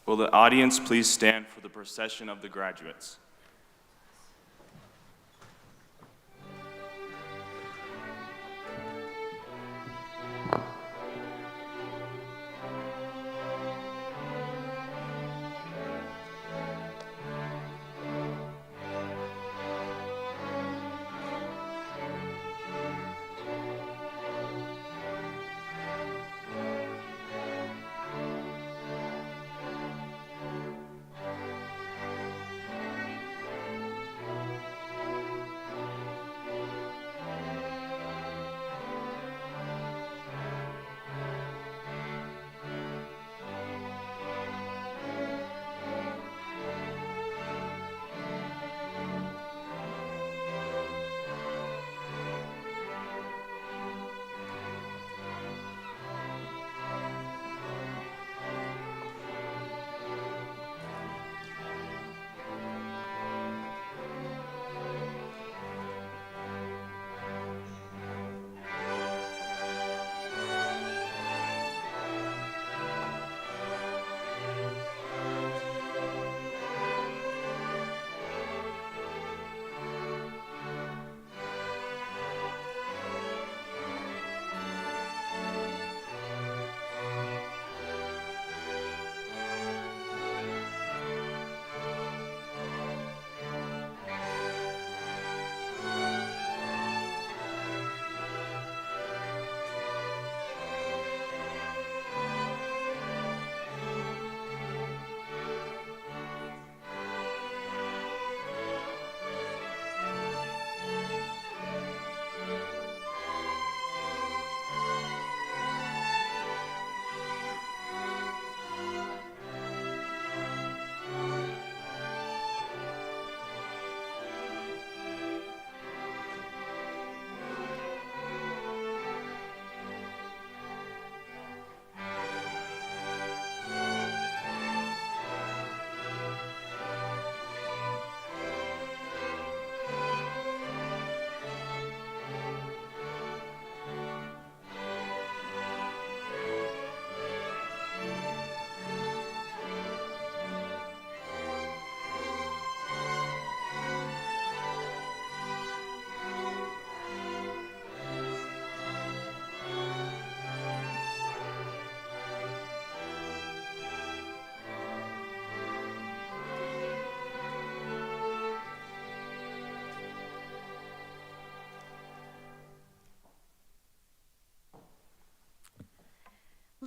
Will the audience please stand for the procession of the graduates?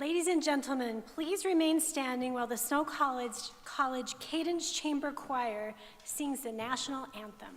Ladies and gentlemen, please remain standing while the Snow College Cadence Chamber Choir sings the national anthem.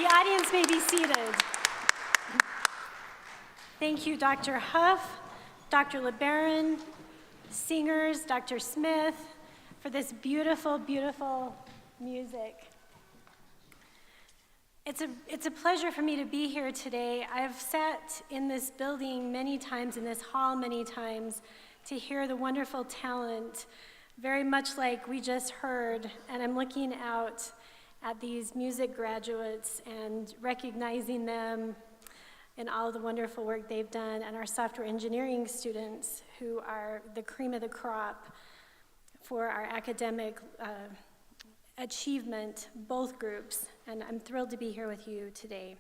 The audience may be seated. Thank you, Dr. Huff, Dr. LeBaron, singers, Dr. Smith, for this beautiful, beautiful music. It's a pleasure for me to be here today. I've sat in this building many times, in this hall many times, to hear the wonderful talent, very much like we just heard, and I'm looking out at these music graduates and recognizing them and all the wonderful work they've done, and our software engineering students who are the cream of the crop for our academic achievement, both groups, and I'm thrilled to be here with you today.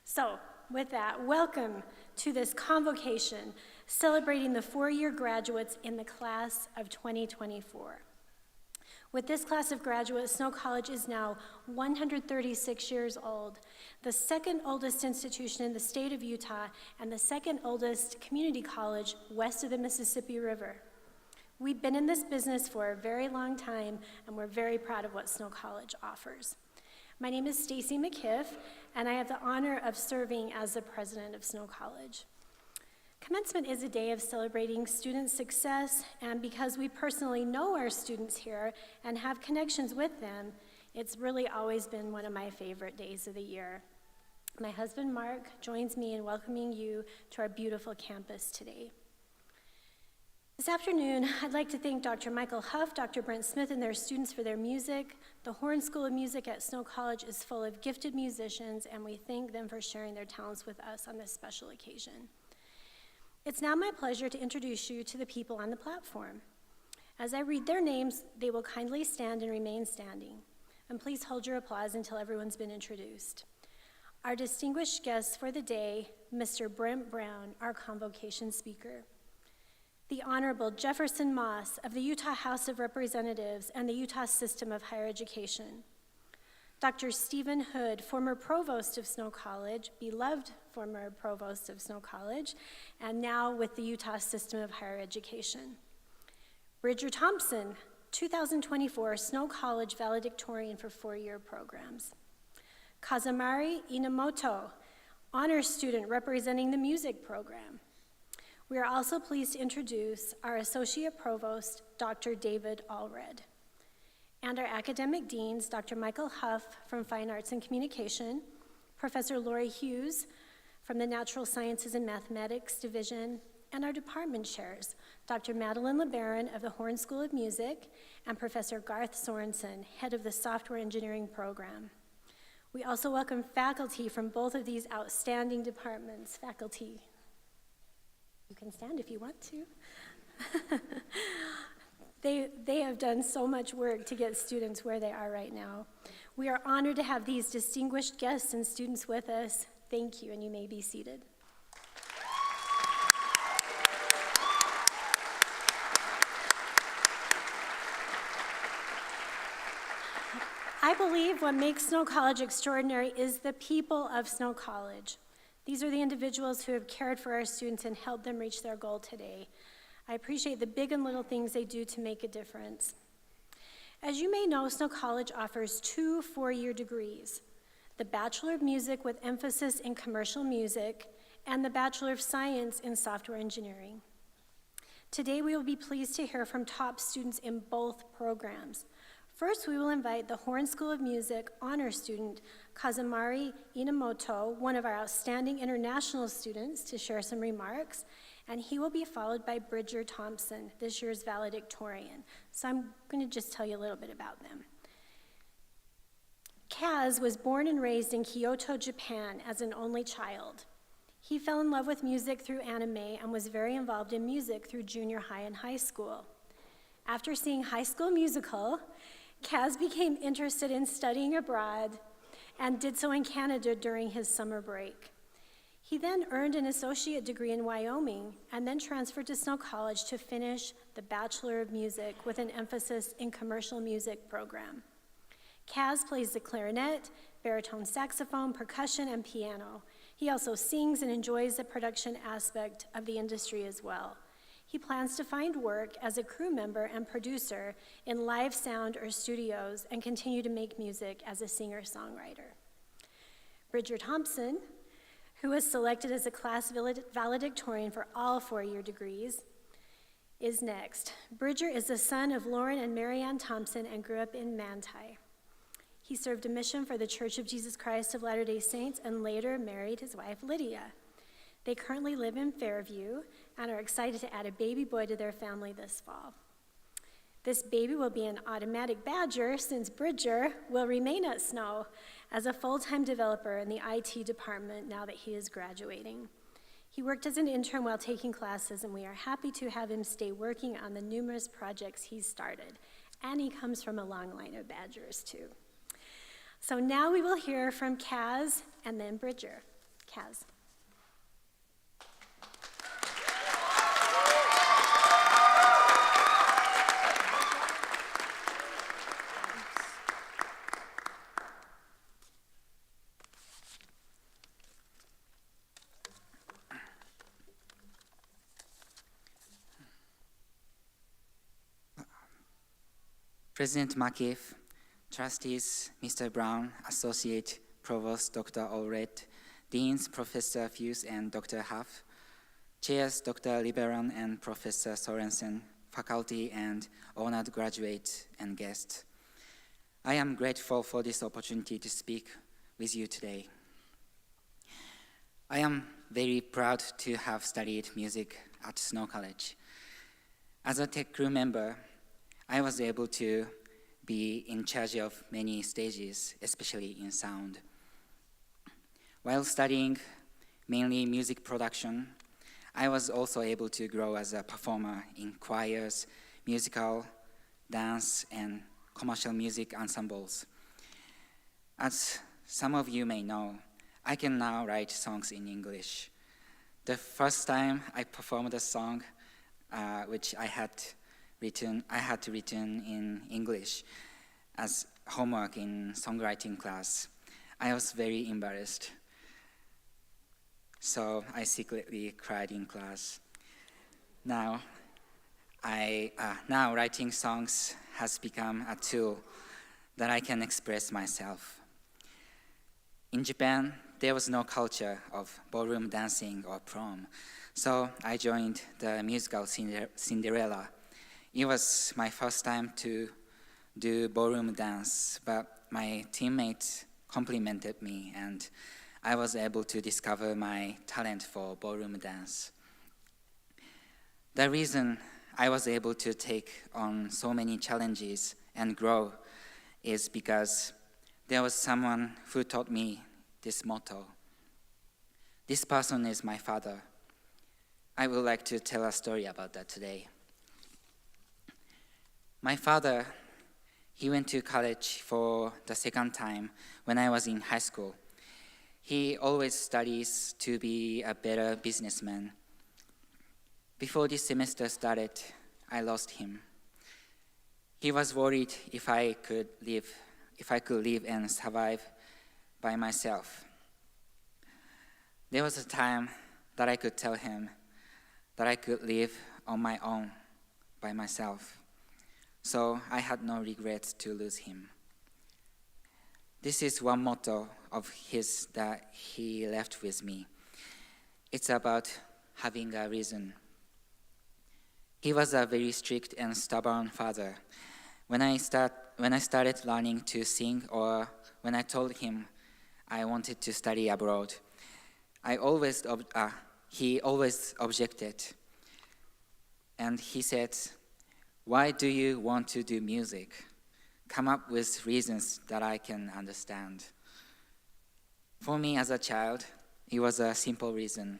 So, with that, welcome to this convocation celebrating the four-year graduates in the class of 2024. With this class of graduates, Snow College is now 136 years old, the second oldest institution in the state of Utah, and the second oldest community college west of the Mississippi River. We've been in this business for a very long time, and we're very proud of what Snow College offers. My name is Stacy McKiff, and I have the honor of serving as the president of Snow College. Commencement is a day of celebrating student success, and because we personally know our students here and have connections with them, it's really always been one of my favorite days of the year. My husband, Mark, joins me in welcoming you to our beautiful campus today. This afternoon, I'd like to thank Dr. Michael Huff, Dr. Brent Smith, and their students for their music. The Horn School of Music at Snow College is full of gifted musicians, and we thank them for sharing their talents with us on this special occasion. It's now my pleasure to introduce you to the people on the platform. As I read their names, they will kindly stand and remain standing. And please hold your applause until everyone's been introduced. Our distinguished guest for the day, Mr. Brent Brown, our convocation speaker. The Honorable Jefferson Moss of the Utah House of Representatives and the Utah System of Higher Education. Dr. Stephen Hood, former provost of Snow College, beloved former provost of Snow College, and now with the Utah System of Higher Education. Bridger Thompson, 2024 Snow College valedictorian for four-year programs. Kazumari Inamoto, honors student representing the music program. We are also pleased to introduce our Associate Provost, Dr. David Allred, and our academic deans, Dr. Michael Huff from Fine Arts and Communication, Professor Lori Hughes from the Natural Sciences and Mathematics Division, and our department chairs, Dr. Madeline LeBaron of the Horn School of Music, and Professor Garth Sorensen, head of the Software Engineering Program. We also welcome faculty from both of these outstanding departments. Faculty, you can stand if you want to. They have done so much work to get students where they are right now. We are honored to have these distinguished guests and students with us. Thank you, and you may be seated. I believe what makes Snow College extraordinary is the people of Snow College. These are the individuals who have cared for our students and helped them reach their goal today. I appreciate the big and little things they do to make a difference. As you may know, Snow College offers two four-year degrees, the Bachelor of Music with emphasis in commercial music and the Bachelor of Science in Software Engineering. Today, we will be pleased to hear from top students in both programs. First, we will invite the Horn School of Music honor student, Kazumari Inamoto, one of our outstanding international students, to share some remarks, and he will be followed by Bridger Thompson, this year's valedictorian. So I'm going to just tell you a little bit about them. Kaz was born and raised in Kyoto, Japan as an only child. He fell in love with music through anime and was very involved in music through junior high and high school. After seeing High School Musical, Kaz became interested in studying abroad and did so in Canada during his summer break. He then earned an associate degree in Wyoming and then transferred to Snow College to finish the Bachelor of Music with an emphasis in commercial music program. Kaz plays the clarinet, baritone saxophone, percussion, and piano. He also sings and enjoys the production aspect of the industry as well. He plans to find work as a crew member and producer in live sound or studios and continue to make music as a singer-songwriter. Bridger Thompson, who was selected as a class valedictorian for all four-year degrees, is next. Bridger is the son of Lauren and Marianne Thompson and grew up in Manti. He served a mission for the Church of Jesus Christ of Latter-day Saints and later married his wife, Lydia. They currently live in Fairview and are excited to add a baby boy to their family this fall. This baby will be an automatic Badger since Bridger will remain at Snow as a full-time developer in the IT department now that he is graduating. He worked as an intern while taking classes, and we are happy to have him stay working on the numerous projects he's started. And he comes from a long line of Badgers, too. So now we will hear from Kaz and then Bridger. Kaz. President McKeith, Trustees Mr. Brown, Associate Provost Dr. Allred, Deans Professor Fuse and Dr. Huff, Chairs Dr. Liberon and Professor Sorensen, faculty and honored graduates and guests. I am grateful for this opportunity to speak with you today. I am very proud to have studied music at Snow College. As a tech crew member, I was able to be in charge of many stages, especially in sound. While studying mainly music production, I was also able to grow as a performer in choirs, musical, dance, and commercial music ensembles. As some of you may know, I can now write songs in English. The first time I performed a song, which I had to written in English as homework in songwriting class. I was very embarrassed. So I secretly cried in class. Now writing songs has become a tool that I can express myself. In Japan, there was no culture of ballroom dancing or prom, so I joined the musical Cinderella. It was my first time to do ballroom dance, but my teammates complimented me and I was able to discover my talent for ballroom dance. The reason I was able to take on so many challenges and grow is because there was someone who taught me this motto. This person is my father. I would like to tell a story about that today. My father, he went to college for the second time when I was in high school. He always studies to be a better businessman. Before this semester started, I lost him. He was worried if I could live and survive by myself. There was a time that I could tell him that I could live on my own by myself. So I had no regrets to lose him. This is one motto of his that he left with me. It's about having a reason. He was a very strict and stubborn father. When I started learning to sing, or when I told him I wanted to study abroad, he always objected. And he said, "Why do you want to do music? Come up with reasons that I can understand." For me as a child, it was a simple reason.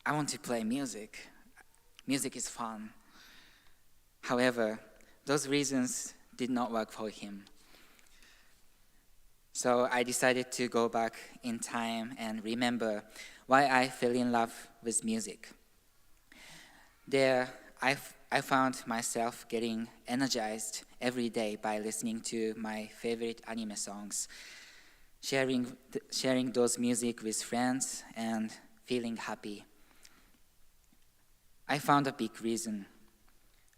I want to play music. Music is fun. However, those reasons did not work for him. So I decided to go back in time and remember why I fell in love with music. There, I found myself getting energized every day by listening to my favorite anime songs, sharing those music with friends and feeling happy. I found a big reason.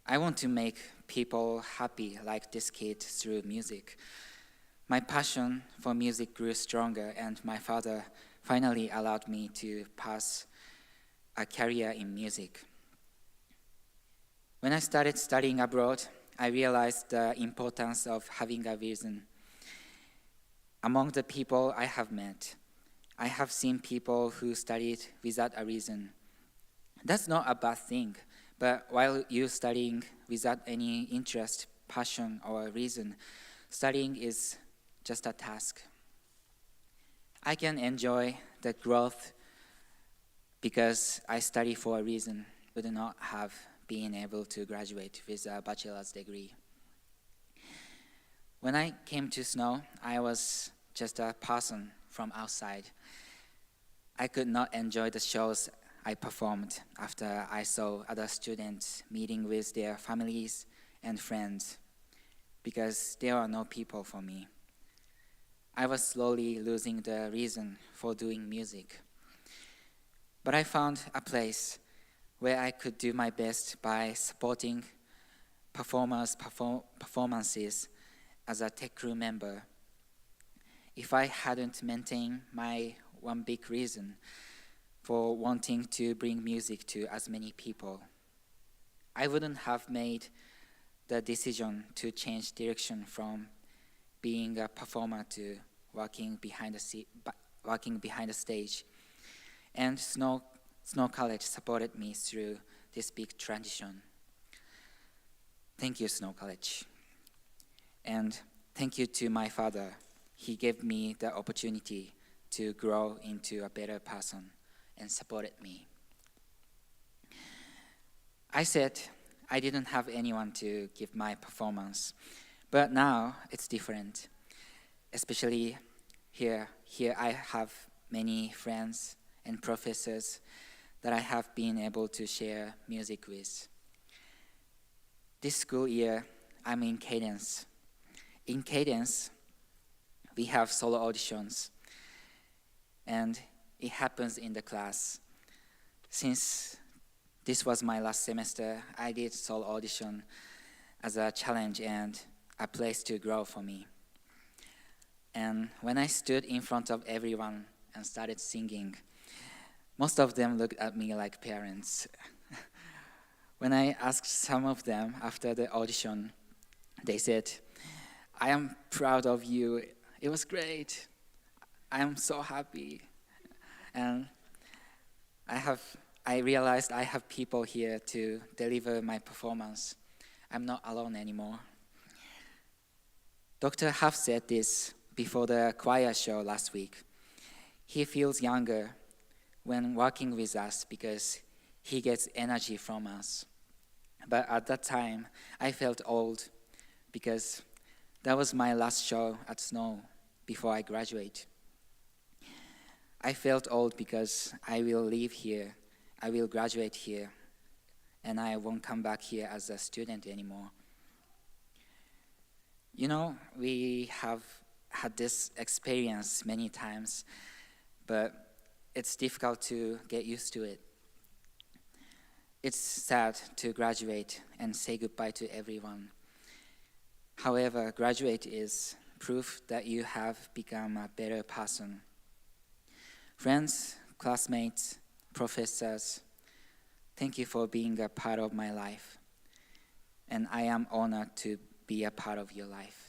I want to make people happy like this kid through music. My passion for music grew stronger, and my father finally allowed me to pursue a career in music. When I started studying abroad, I realized the importance of having a reason. Among the people I have met, I have seen people who studied without a reason. That's not a bad thing, but while you're studying without any interest, passion, or reason, studying is just a task. I can enjoy the growth because I study for a reason, but do not have been able to graduate with a bachelor's degree. When I came to Snow, I was just a person from outside. I could not enjoy the shows I performed after I saw other students meeting with their families and friends because there are no people for me. I was slowly losing the reason for doing music. But I found a place where I could do my best by supporting performances as a tech crew member. If I hadn't maintained my one big reason for wanting to bring music to as many people, I wouldn't have made the decision to change direction from being a performer to working behind the stage. And Snow College supported me through this big transition. Thank you, Snow College. And thank you to my father. He gave me the opportunity to grow into a better person and supported me. I said I didn't have anyone to give my performance, but now it's different. Especially here I have many friends and professors that I have been able to share music with. This school year, I'm in Cadence. In Cadence, we have solo auditions, and it happens in the class. Since this was my last semester, I did solo audition as a challenge and a place to grow for me. And when I stood in front of everyone and started singing, most of them looked at me like parents. When I asked some of them after the audition, they said, "I am proud of you. It was great. I am so happy." And I realized I have people here to deliver my performance. I'm not alone anymore. Dr. Huff said this before the choir show last week. He feels younger when working with us because he gets energy from us. But at that time, I felt old because that was my last show at Snow before I graduate. I felt old because I will leave here, I will graduate here, and I won't come back here as a student anymore. You know, we have had this experience many times, but it's difficult to get used to it. It's sad to graduate and say goodbye to everyone. However, graduate is proof that you have become a better person. Friends, classmates, professors, thank you for being a part of my life. And I am honored to be a part of your life.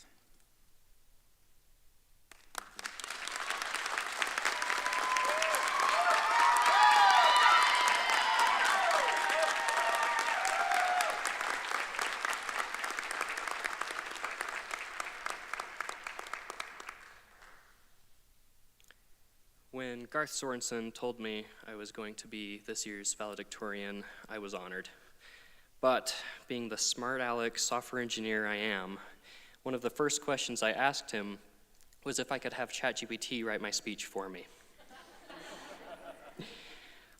When Garth Sorensen told me I was going to be this year's valedictorian, I was honored. But being the smart aleck software engineer I am, one of the first questions I asked him was if I could have ChatGPT write my speech for me.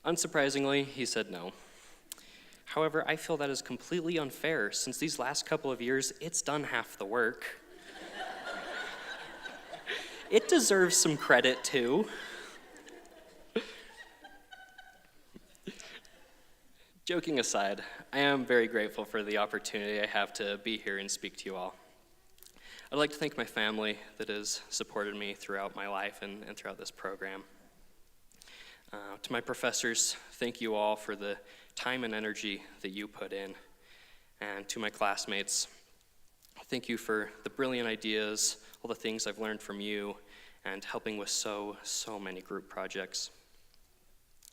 Unsurprisingly, he said no. However, I feel that is completely unfair since these last couple of years, it's done half the work. It deserves some credit too. Joking aside, I am very grateful for the opportunity I have to be here and speak to you all. I'd like to thank my family that has supported me throughout my life and throughout this program. To my professors, thank you all for the time and energy that you put in. And to my classmates, thank you for the brilliant ideas, all the things I've learned from you, and helping with so many group projects.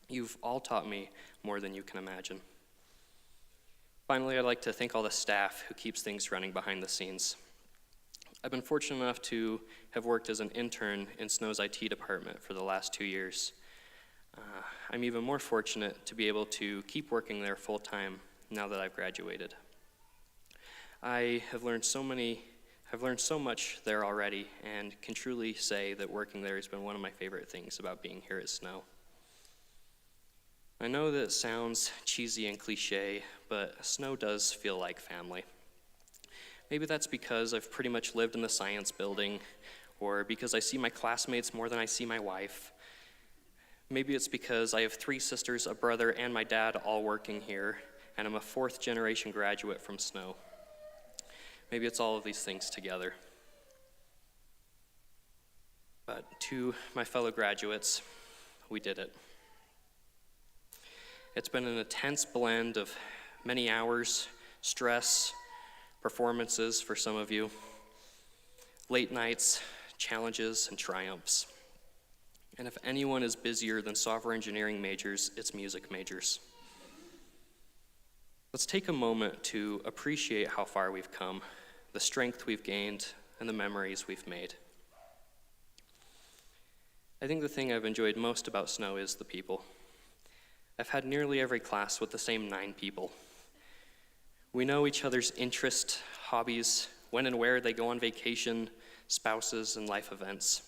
You've all taught me more than you can imagine. Finally, I'd like to thank all the staff who keeps things running behind the scenes. I've been fortunate enough to have worked as an intern in Snow's IT department for the last 2 years. I'm even more fortunate to be able to keep working there full-time now that I've graduated. I've learned so much there already, and can truly say that working there has been one of my favorite things about being here at Snow. I know that it sounds cheesy and cliche, but Snow does feel like family. Maybe that's because I've pretty much lived in the science building, or because I see my classmates more than I see my wife. Maybe it's because I have 3 sisters, a brother, and my dad all working here, and I'm a 4th generation graduate from Snow. Maybe it's all of these things together. But to my fellow graduates, we did it. It's been an intense blend of many hours, stress, performances for some of you, late nights, challenges, and triumphs. And if anyone is busier than software engineering majors, it's music majors. Let's take a moment to appreciate how far we've come, the strength we've gained, and the memories we've made. I think the thing I've enjoyed most about Snow is the people. I've had nearly every class with the same 9 people. We know each other's interests, hobbies, when and where they go on vacation, spouses, and life events.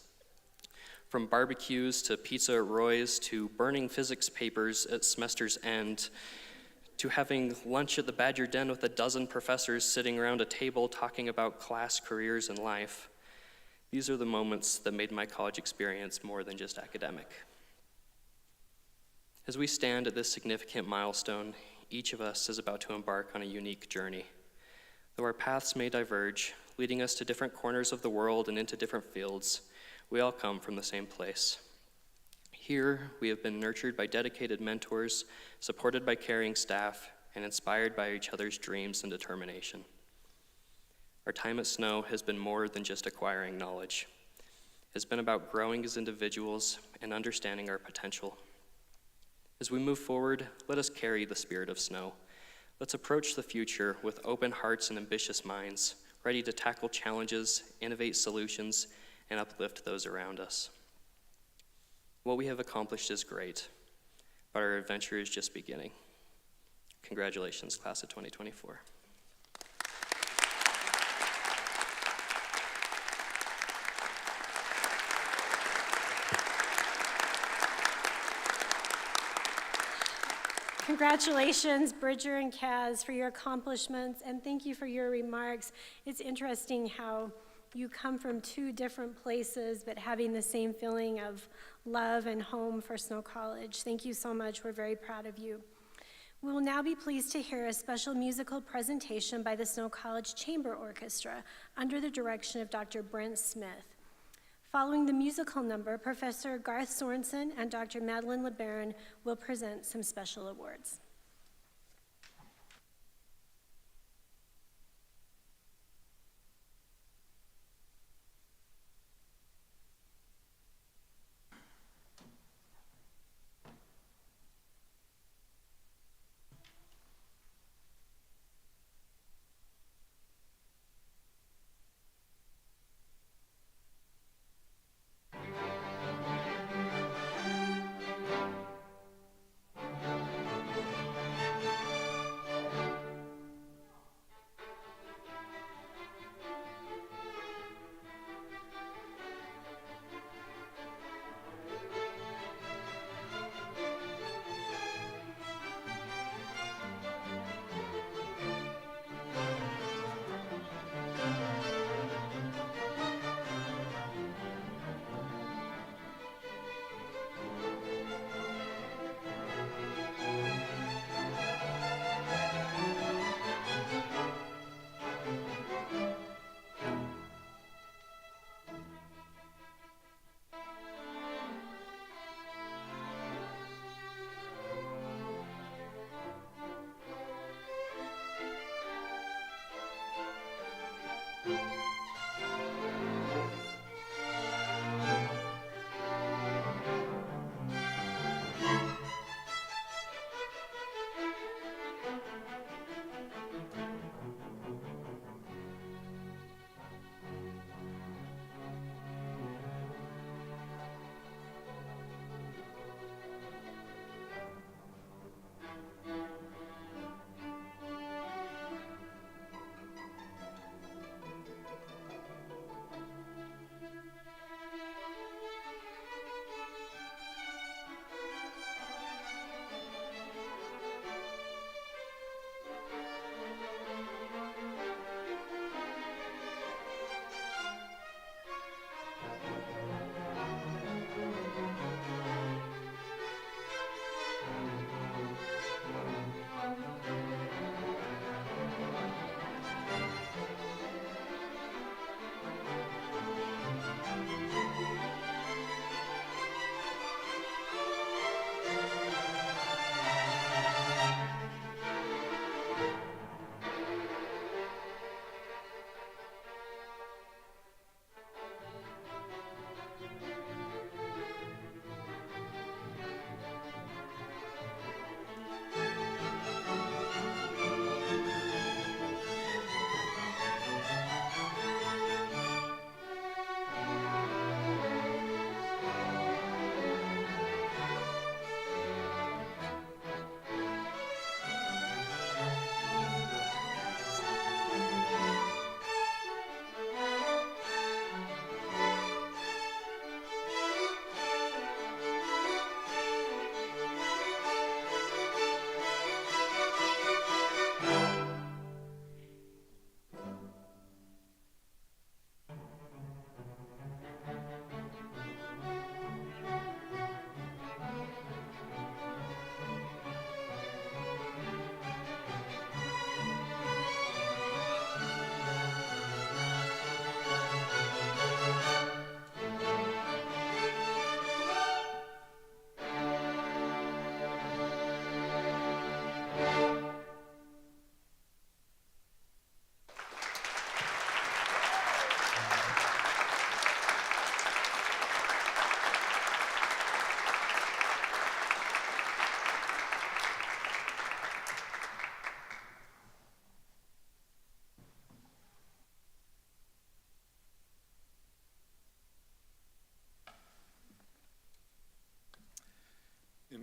From barbecues to pizza at Roy's to burning physics papers at semester's end to having lunch at the Badger Den with a dozen professors sitting around a table talking about class, careers, and life. These are the moments that made my college experience more than just academic. As we stand at this significant milestone, each of us is about to embark on a unique journey. Though our paths may diverge, leading us to different corners of the world and into different fields, we all come from the same place. Here, we have been nurtured by dedicated mentors, supported by caring staff, and inspired by each other's dreams and determination. Our time at Snow has been more than just acquiring knowledge. It's been about growing as individuals and understanding our potential. As we move forward, let us carry the spirit of Snow. Let's approach the future with open hearts and ambitious minds, ready to tackle challenges, innovate solutions, and uplift those around us. What we have accomplished is great, but our adventure is just beginning. Congratulations, class of 2024. Congratulations, Bridger and Kaz, for your accomplishments, and thank you for your remarks. It's interesting how you come from 2 different places, but having the same feeling of love and home for Snow College. Thank you so much. We're very proud of you. We will now be pleased to hear a special musical presentation by the Snow College Chamber Orchestra under the direction of Dr. Brent Smith. Following the musical number, Professor Garth Sorensen and Dr. Madeline LeBaron will present some special awards.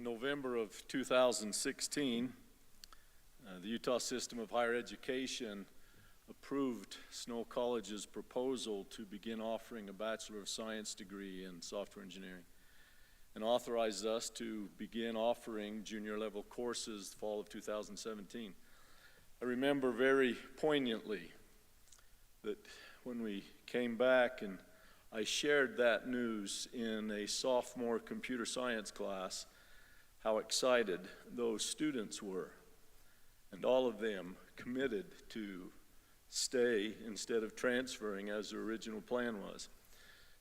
November of 2016, the Utah System of Higher Education approved Snow College's proposal to begin offering a Bachelor of Science degree in software engineering, and authorized us to begin offering junior level courses the fall of 2017. I remember very poignantly that when we came back and I shared that news in a sophomore computer science class, how excited those students were, and all of them committed to stay instead of transferring as their original plan was.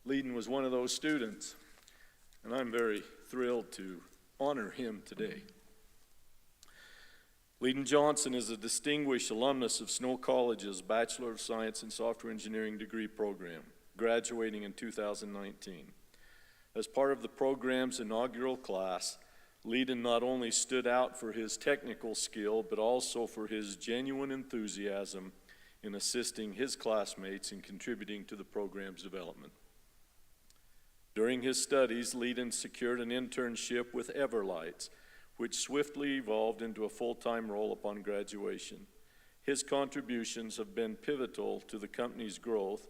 Leiden was one of those students, and I'm very thrilled to honor him today. Leiden Johnson is a distinguished alumnus of Snow College's Bachelor of Science in Software Engineering degree program, graduating in 2019. As part of the program's inaugural class, Leiden not only stood out for his technical skill, but also for his genuine enthusiasm in assisting his classmates in contributing to the program's development. During his studies, Leiden secured an internship with Everlights, which swiftly evolved into a full-time role upon graduation. His contributions have been pivotal to the company's growth,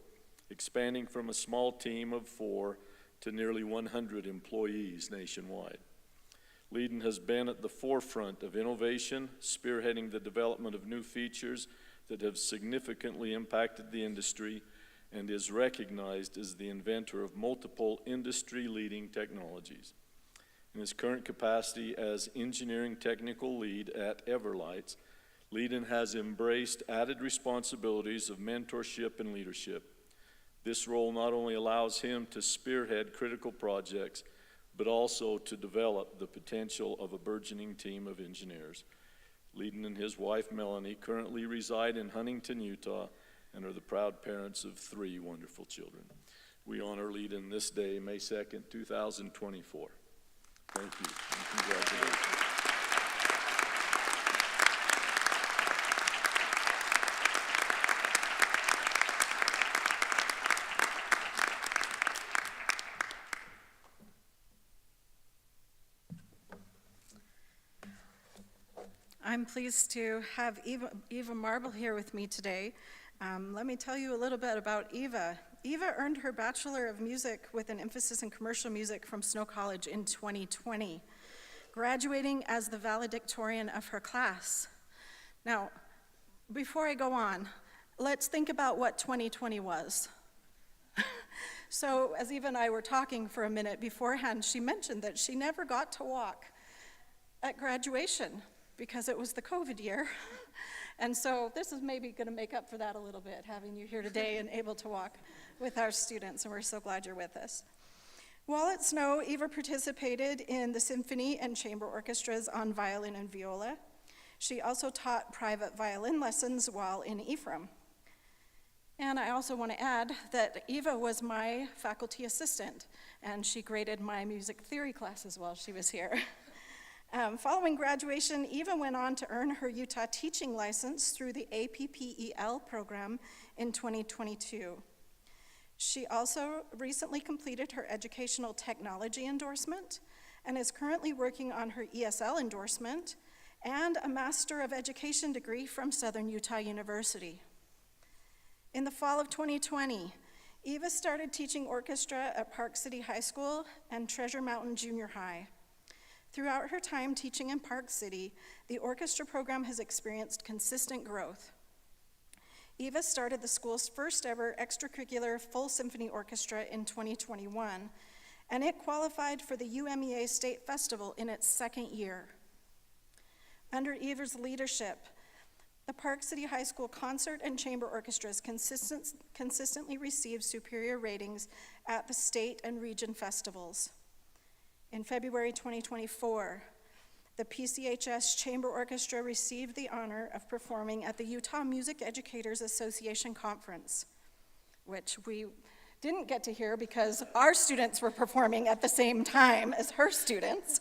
expanding from a small team of 4 to nearly 100 employees nationwide. Leiden has been at the forefront of innovation, spearheading the development of new features that have significantly impacted the industry, and is recognized as the inventor of multiple industry-leading technologies. In his current capacity as engineering technical lead at Everlights, Leiden has embraced added responsibilities of mentorship and leadership. This role not only allows him to spearhead critical projects, but also to develop the potential of a burgeoning team of engineers. Leiden and his wife Melanie currently reside in Huntington, Utah, and are the proud parents of 3 wonderful children. We honor Leiden this day, May 2nd, 2024. Thank you, and congratulations. I'm pleased to have Eva Marble here with me today. Let me tell you a little bit about Eva. Eva earned her Bachelor of Music with an emphasis in commercial music from Snow College in 2020, graduating as the valedictorian of her class. Now, before I go on, let's think about what 2020 was. So, as Eva and I were talking for a minute beforehand, she mentioned that she never got to walk at graduation because it was the COVID year. And so this is maybe going to make up for that a little bit, having you here today and able to walk with our students, and we're so glad you're with us. While at Snow, Eva participated in the symphony and chamber orchestras on violin and viola. She also taught private violin lessons while in Ephraim. And I also want to add that Eva was my faculty assistant, and she graded my music theory classes while she was here. Following graduation, Eva went on to earn her Utah teaching license through the APPEL program in 2022. She also recently completed her educational technology endorsement and is currently working on her ESL endorsement and a Master of Education degree from Southern Utah University. In the fall of 2020, Eva started teaching orchestra at Park City High School and Treasure Mountain Junior High. Throughout her time teaching in Park City, the orchestra program has experienced consistent growth. Eva started the school's first ever extracurricular full symphony orchestra in 2021, and it qualified for the UMEA State Festival in its second year. Under Eva's leadership, the Park City High School concert and chamber orchestras consistently received superior ratings at the state and region festivals. In February 2024, the PCHS Chamber Orchestra received the honor of performing at the Utah Music Educators Association Conference, which we didn't get to hear because our students were performing at the same time as her students.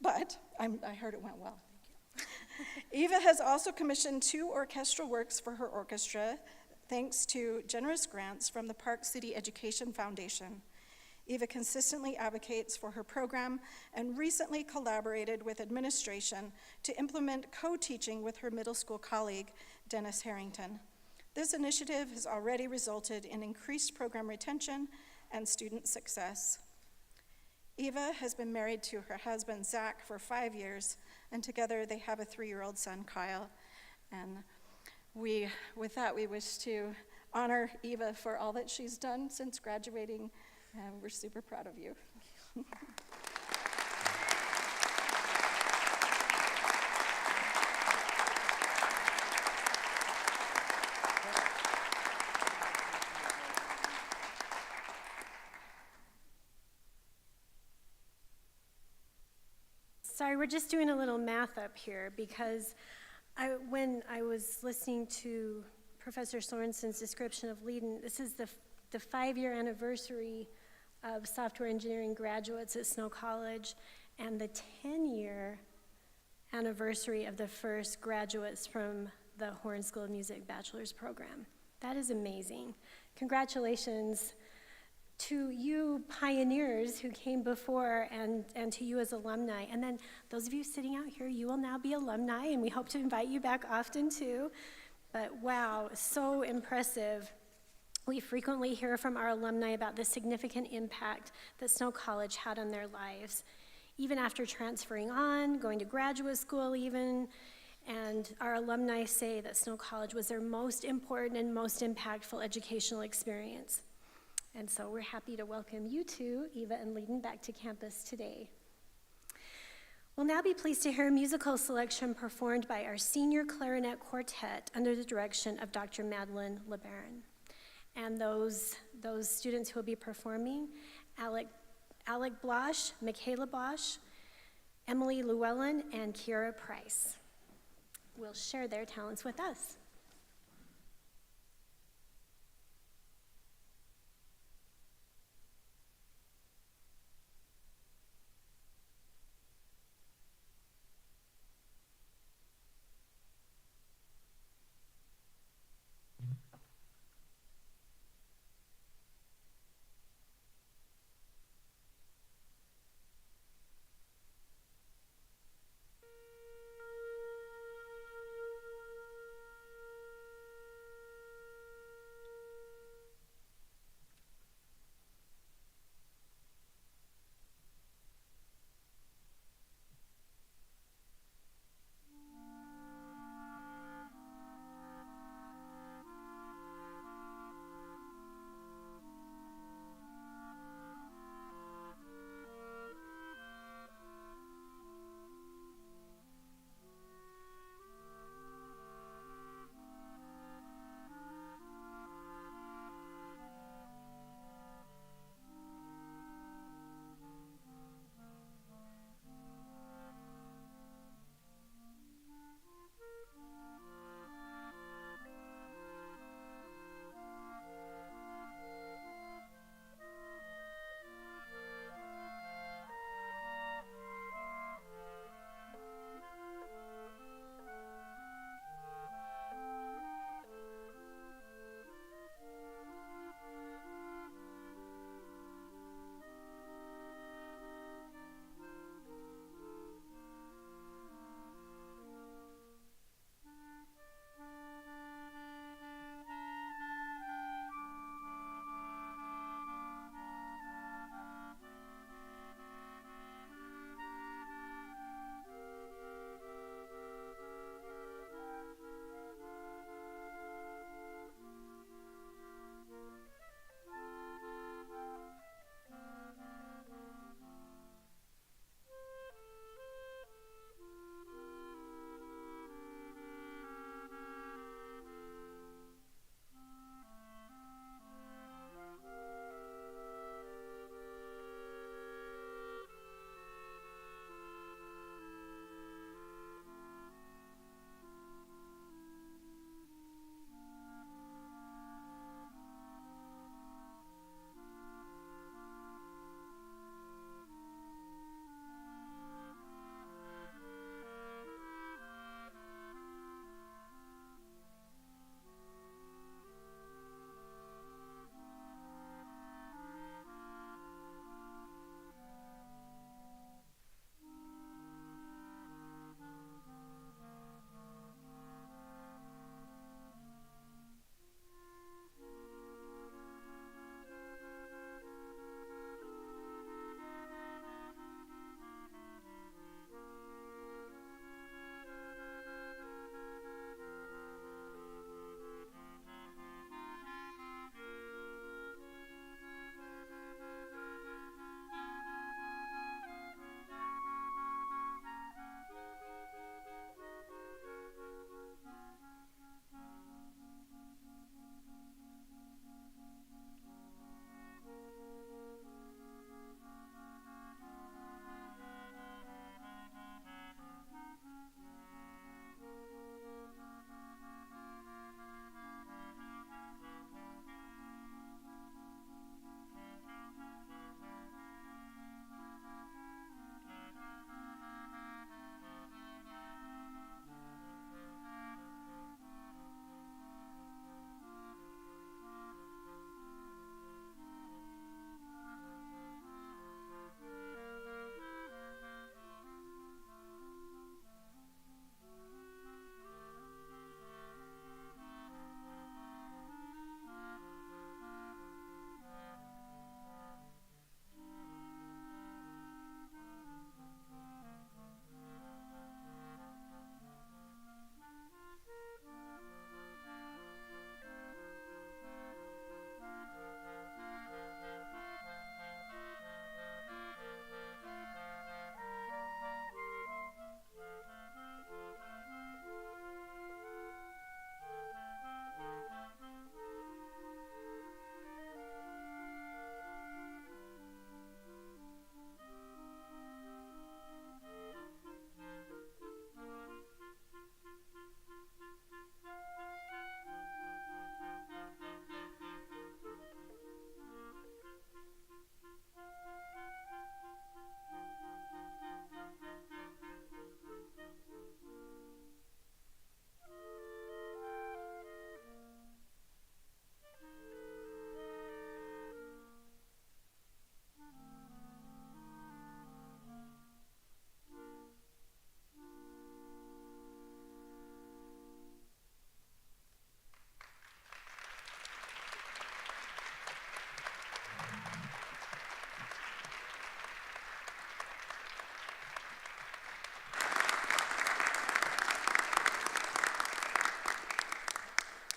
But I heard it went well. Eva has also commissioned 2 orchestral works for her orchestra, thanks to generous grants from the Park City Education Foundation. Eva consistently advocates for her program and recently collaborated with administration to implement co-teaching with her middle school colleague, Dennis Harrington. This initiative has already resulted in increased program retention and student success. Eva has been married to her husband, Zach, for 5 years, and together they have a 3-year-old son, Kyle. And with that, we wish to honor Eva for all that she's done since graduating, and we're super proud of you. Sorry, we're just doing a little math up here because when I was listening to Professor Sorensen's description of Leiden, this is the 5-year anniversary of software engineering graduates at Snow College and the 10-year anniversary of the first graduates from the Horn School of Music Bachelor's Program. That is amazing. Congratulations to you pioneers who came before and to you as alumni. And then those of you sitting out here, you will now be alumni, and we hope to invite you back often too. But wow, so impressive. We frequently hear from our alumni about the significant impact that Snow College had on their lives, even after transferring on, going to graduate school even. And our alumni say that Snow College was their most important and most impactful educational experience. And so we're happy to welcome you two, Eva and Leiden, back to campus today. We'll now be pleased to hear a musical selection performed by our senior clarinet quartet under the direction of Dr. Madeline LeBaron. And those students who will be performing, Alec Blosh, Michaela Bosch, Emily Llewellyn, and Kiara Price will share their talents with us.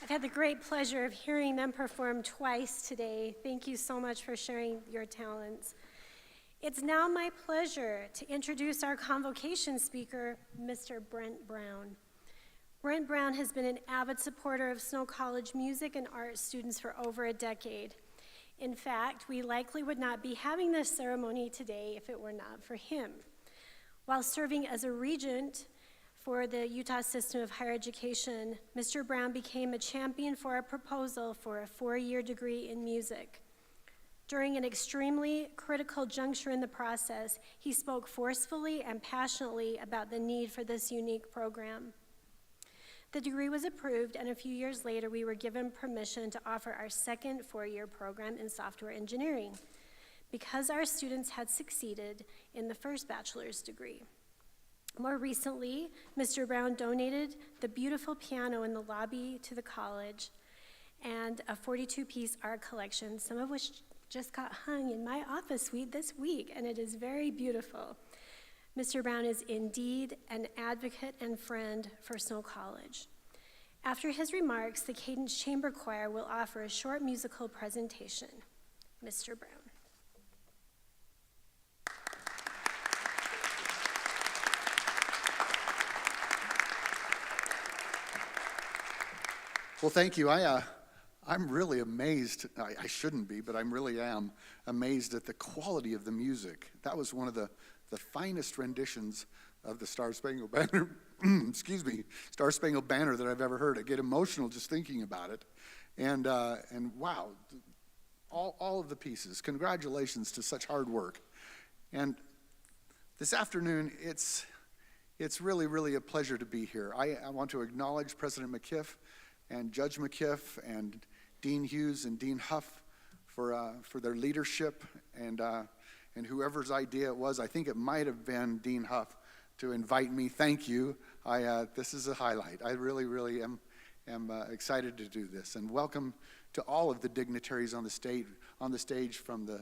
I've had the great pleasure of hearing them perform twice today. Thank you so much for sharing your talents. It's now my pleasure to introduce our convocation speaker, Mr. Brent Brown. Brent Brown has been an avid supporter of Snow College music and art students for over a decade. In fact, we likely would not be having this ceremony today if it were not for him. While serving as a regent for the Utah System of Higher Education, Mr. Brown became a champion for a proposal for a 4-year degree in music. During an extremely critical juncture in the process, he spoke forcefully and passionately about the need for this unique program. The degree was approved, and a few years later, we were given permission to offer our second 4-year program in software engineering because our students had succeeded in the first bachelor's degree. More recently, Mr. Brown donated the beautiful piano in the lobby to the college and a 42-piece art collection, some of which just got hung in my office suite this week, and it is very beautiful. Mr. Brown is indeed an advocate and friend for Snow College. After his remarks, the Cadence Chamber Choir will offer a short musical presentation. Mr. Brown. Well, thank you. I'm really amazed. I shouldn't be, but I really am amazed at the quality of the music. That was one of the finest renditions of the Star Spangled Banner, excuse me, Star Spangled Banner that I've ever heard. I get emotional just thinking about it. And wow, all of the pieces. Congratulations to such hard work. And this afternoon, it's really, really a pleasure to be here. I want to acknowledge President McKiff and Judge McKiff and Dean Hughes and Dean Huff for their leadership and whoever's idea it was. I think it might have been Dean Huff to invite me. Thank you. This is a highlight. I really, really am excited to do this. And welcome to all of the dignitaries on the stage from the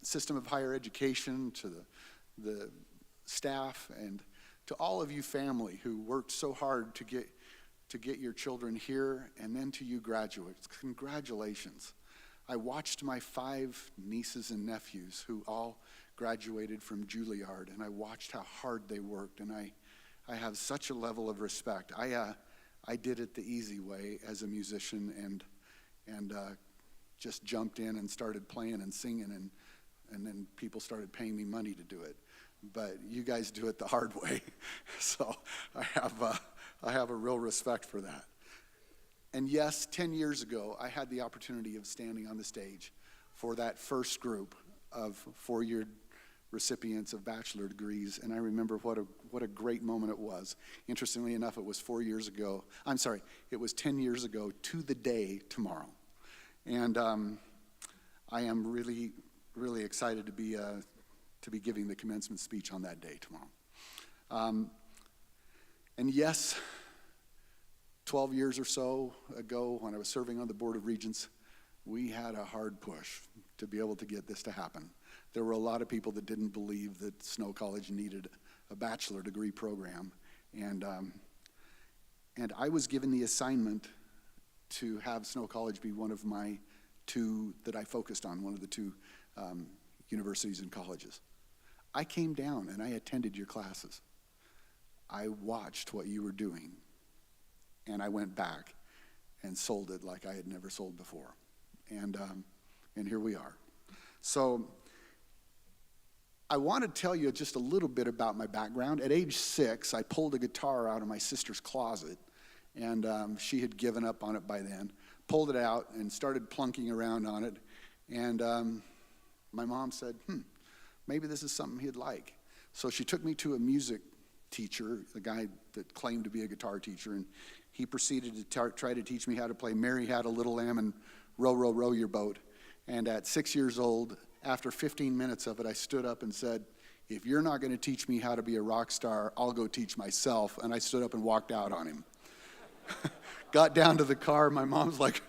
System of Higher Education to the staff and to all of you family who worked so hard to get your children here, and then to you graduates. Congratulations. I watched my 5 nieces and nephews who all graduated from Juilliard, and I watched how hard they worked, and I have such a level of respect. I did it the easy way as a musician and just jumped in and started playing and singing, and then people started paying me money to do it. But you guys do it the hard way, so I have a real respect for that. And yes, 10 years ago, I had the opportunity of standing on the stage for that first group of 4-year recipients of bachelor degrees, and I remember what a great moment it was. Interestingly enough, it was 4 years ago. I'm sorry, it was 10 years ago to the day tomorrow. And I am really, really excited to be giving the commencement speech on that day tomorrow. And yes, 12 years or so ago, when I was serving on the Board of Regents, we had a hard push to be able to get this to happen. There were a lot of people that didn't believe that Snow College needed a bachelor degree program. And I was given the assignment to have Snow College be one of my 2 that I focused on, one of the 2 universities and colleges. I came down and I attended your classes. I watched what you were doing, and I went back and sold it like I had never sold before. And here we are. So I want to tell you just a little bit about my background. At age 6, I pulled a guitar out of my sister's closet, and she had given up on it by then. Pulled it out and started plunking around on it, and my mom said, maybe this is something he'd like. So she took me to a music teacher, the guy that claimed to be a guitar teacher, and he proceeded to try to teach me how to play Mary Had a Little Lamb and Row, Row, Row Your Boat. And at 6 years old, after 15 minutes of it, I stood up and said, if you're not going to teach me how to be a rock star, I'll go teach myself. And I stood up and walked out on him. Got down to the car, my mom's like,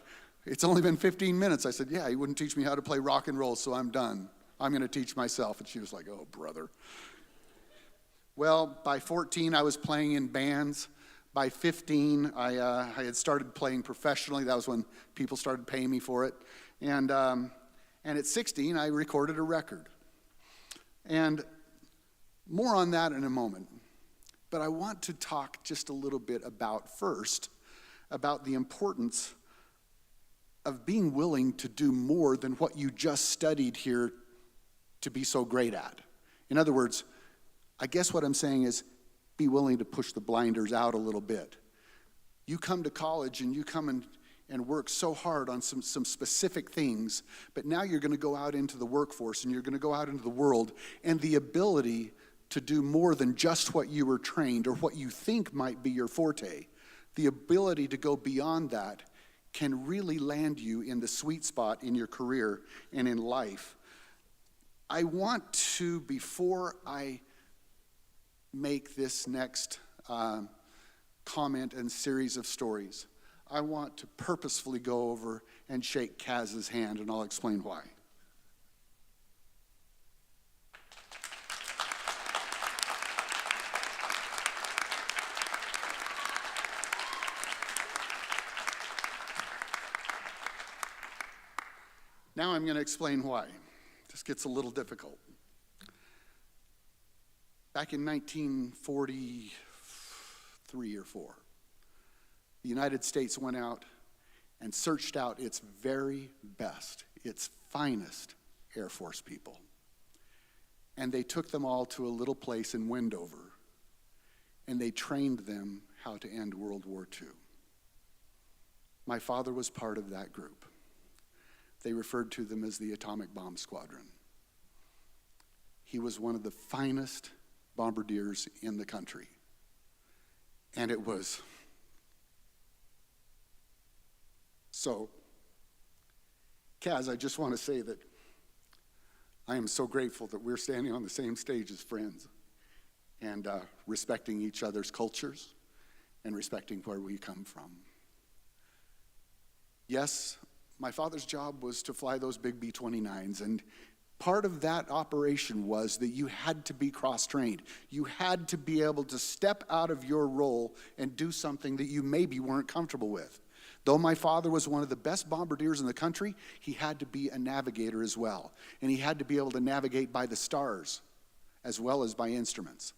it's only been 15 minutes. I said, yeah, he wouldn't teach me how to play rock and roll, so I'm done. I'm going to teach myself. And she was like, oh, brother. Well, by 14, I was playing in bands. By 15, I had started playing professionally. That was when people started paying me for it. And at 16, I recorded a record. And more on that in a moment. But I want to talk just a little bit about the importance of being willing to do more than what you just studied here to be so great at. In other words, I guess what I'm saying is be willing to push the blinders out a little bit. You come to college and you come and work so hard on some specific things, but now you're going to go out into the workforce and you're going to go out into the world, and the ability to do more than just what you were trained or what you think might be your forte, the ability to go beyond that can really land you in the sweet spot in your career and in life. I want to, before I make this next comment and series of stories, I want to purposefully go over and shake Kaz's hand, and I'll explain why. Now I'm going to explain why. This gets a little difficult. Back in 1943 or 4, the United States went out and searched out its very best, its finest Air Force people. And they took them all to a little place in Wendover, and they trained them how to end World War II. My father was part of that group. They referred to them as the Atomic Bomb Squadron. He was one of the finest bombardiers in the country. And it was so, Kaz, I just want to say that I am so grateful that we're standing on the same stage as friends and respecting each other's cultures and respecting where we come from. Yes, my father's job was to fly those big B-29s, and part of that operation was that you had to be cross-trained. You had to be able to step out of your role and do something that you maybe weren't comfortable with. Though my father was one of the best bombardiers in the country, he had to be a navigator as well. And he had to be able to navigate by the stars as well as by instruments.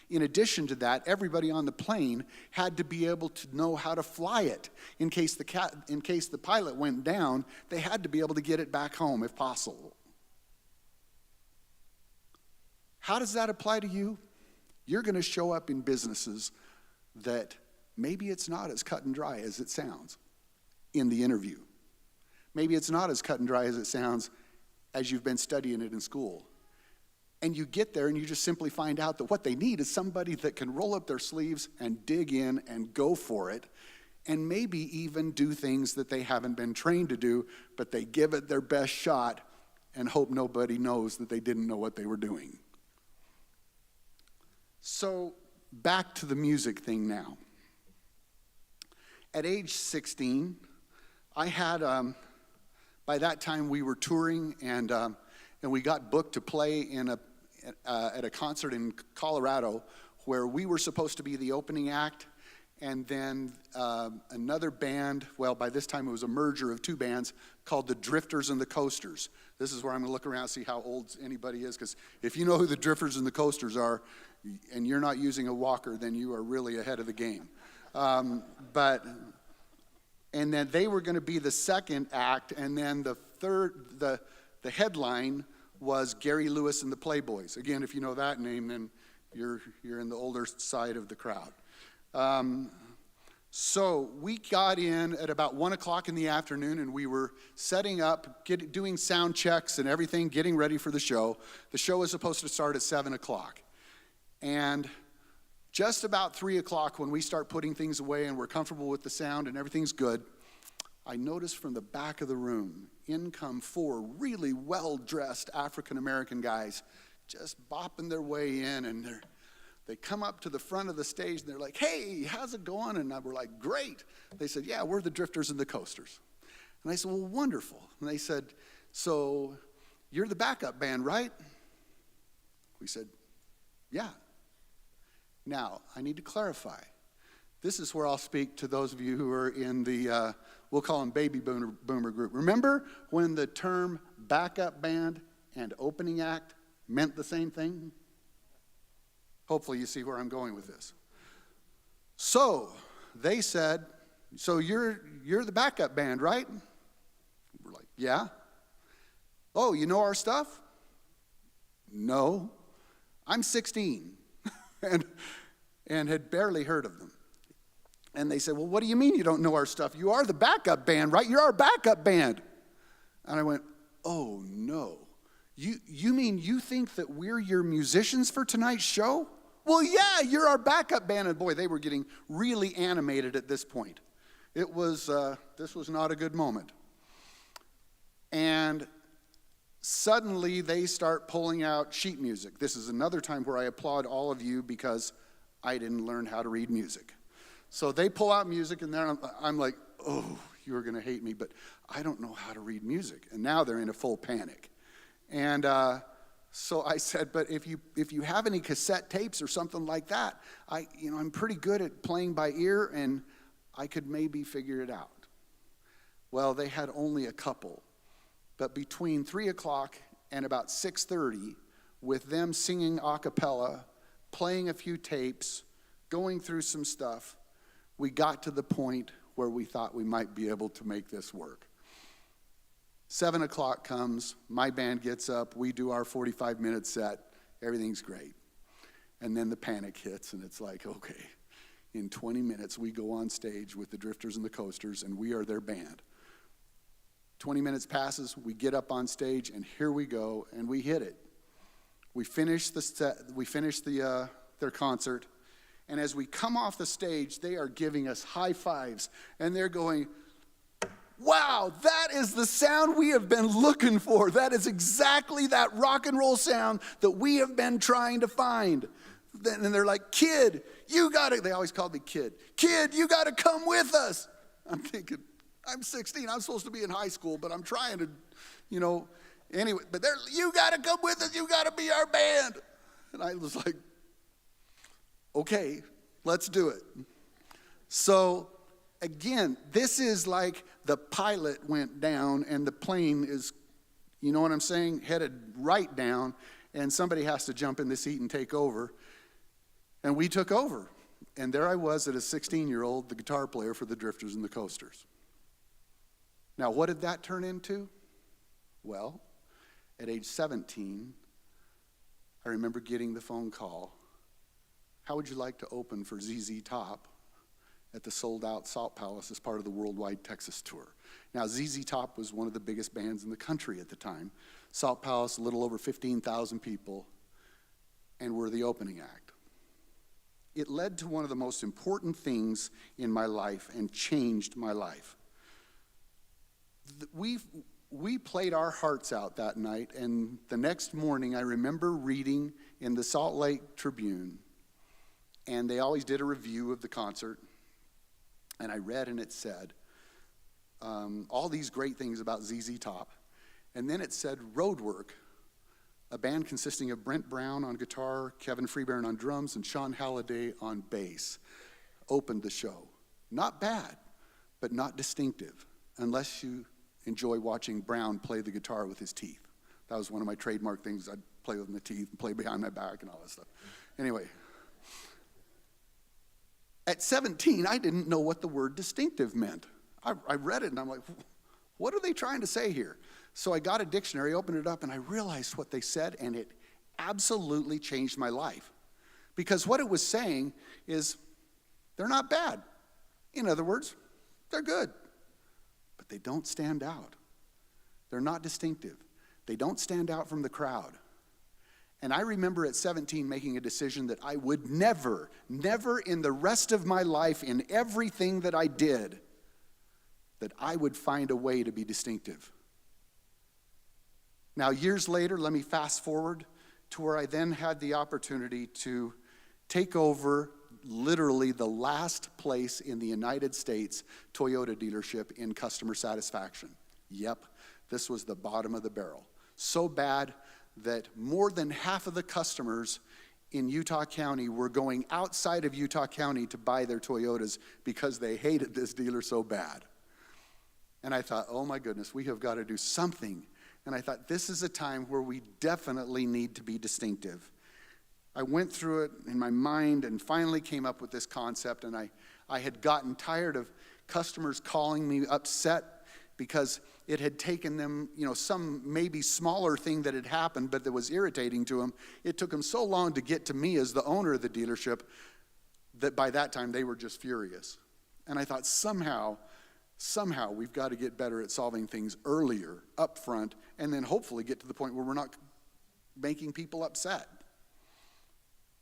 In addition to that, everybody on the plane had to be able to know how to fly it. In case the pilot went down, they had to be able to get it back home if possible. How does that apply to you? You're going to show up in businesses that maybe it's not as cut and dry as it sounds in the interview. Maybe it's not as cut and dry as it sounds as you've been studying it in school. And you get there and you just simply find out that what they need is somebody that can roll up their sleeves and dig in and go for it, and maybe even do things that they haven't been trained to do, but they give it their best shot and hope nobody knows that they didn't know what they were doing. So back to the music thing now. At age 16, I had, by that time we were touring, and we got booked to play at a concert in Colorado where we were supposed to be the opening act, and then another band, well, by this time it was a merger of two bands called the Drifters and the Coasters. This is where I'm going to look around and see how old anybody is, because if you know who the Drifters and the Coasters are, and you're not using a walker, then you are really ahead of the game. And then they were going to be the second act, and then the headline was Gary Lewis and the Playboys. Again, if you know that name, then you're in the older side of the crowd. So we got in at about 1 o'clock in the afternoon, and we were setting up, doing sound checks and everything, getting ready for the show. The show was supposed to start at 7 o'clock. And just about 3 o'clock, when we start putting things away and we're comfortable with the sound and everything's good, I noticed from the back of the room, in come 4 really well-dressed African-American guys just bopping their way in, and they come up to the front of the stage, and they're like, "Hey, how's it going?" And we're like, "Great." They said, "Yeah, we're the Drifters and the Coasters." And I said, "Well, wonderful." And they said, "So you're the backup band, right?" We said, "Yeah." Now, I need to clarify. This is where I'll speak to those of you who are in the, we'll call them baby boomer group. Remember when the term backup band and opening act meant the same thing? Hopefully you see where I'm going with this. So they said, so you're the backup band, right? We're like, yeah. Oh, you know our stuff? No. I'm 16 and had barely heard of them. And they said, well, what do you mean you don't know our stuff? You are the backup band, right? You're our backup band. And I went, oh, no. You mean you think that we're your musicians for tonight's show? Well, yeah, you're our backup band. And boy, they were getting really animated at this point. It was, this was not a good moment. And suddenly they start pulling out sheet music. This is another time where I applaud all of you because I didn't learn how to read music. So they pull out music, and then I'm like, oh, you're going to hate me, but I don't know how to read music. And now they're in a full panic. And so I said, but if you have any cassette tapes or something like that, I'm pretty good at playing by ear, and I could maybe figure it out. Well, they had only a couple. But between 3 o'clock and about 6:30, with them singing a cappella, playing a few tapes, going through some stuff, we got to the point where we thought we might be able to make this work. 7 o'clock comes, my band gets up, we do our 45-minute set, everything's great. And then the panic hits, and it's like, okay, in 20 minutes we go on stage with the Drifters and the Coasters, and we are their band. 20 minutes passes, we get up on stage, and here we go, and we hit it. We finish the set, we finish their concert, and as we come off the stage, they are giving us high fives, and they're going, wow, that is the sound we have been looking for. That is exactly that rock and roll sound that we have been trying to find. And they're like, kid, you gotta, they always called me kid, you gotta come with us. I'm thinking, I'm 16, I'm supposed to be in high school, but I'm trying to, anyway, but you gotta come with us, you gotta be our band. And I was like, okay, let's do it. So again, this is like the pilot went down and the plane is, you know what I'm saying, headed right down, and somebody has to jump in the seat and take over. And we took over. And there I was at a 16-year-old, the guitar player for the Drifters and the Coasters. Now, what did that turn into? Well, at age 17, I remember getting the phone call. How would you like to open for ZZ Top at the sold-out Salt Palace as part of the Worldwide Texas Tour? Now, ZZ Top was one of the biggest bands in the country at the time. Salt Palace, a little over 15,000 people, and we're the opening act. It led to one of the most important things in my life and changed my life. We played our hearts out that night, and the next morning I remember reading in the Salt Lake Tribune, and they always did a review of the concert, and I read and it said all these great things about ZZ Top, and then it said Roadwork, a band consisting of Brent Brown on guitar, Kevin Freebairn on drums, and Sean Halliday on bass, opened the show. Not bad, but not distinctive, unless you enjoy watching Brown play the guitar with his teeth. That was one of my trademark things. I'd play with my teeth and play behind my back and all that stuff. Anyway, at 17, I didn't know what the word distinctive meant. I read it and I'm like, what are they trying to say here? So I got a dictionary, opened it up, and I realized what they said, and it absolutely changed my life. Because what it was saying is, they're not bad. In other words, they're good. But they don't stand out. They're not distinctive. They don't stand out from the crowd. And I remember at 17 making a decision that I would never in the rest of my life, in everything that I did, that I would find a way to be distinctive. Now, years later, let me fast forward to where I then had the opportunity to take over literally the last place in the United States Toyota dealership in customer satisfaction. Yep, this was the bottom of the barrel. So bad that more than half of the customers in Utah County were going outside of Utah County to buy their Toyotas because they hated this dealer so bad. And I thought, oh my goodness, we have got to do something. And I thought, this is a time where we definitely need to be distinctive. I went through it in my mind and finally came up with this concept, and I had gotten tired of customers calling me upset because it had taken them, some maybe smaller thing that had happened, but that was irritating to them. It took them so long to get to me as the owner of the dealership that by that time they were just furious. And I thought, somehow we've got to get better at solving things earlier, up front, and then hopefully get to the point where we're not making people upset.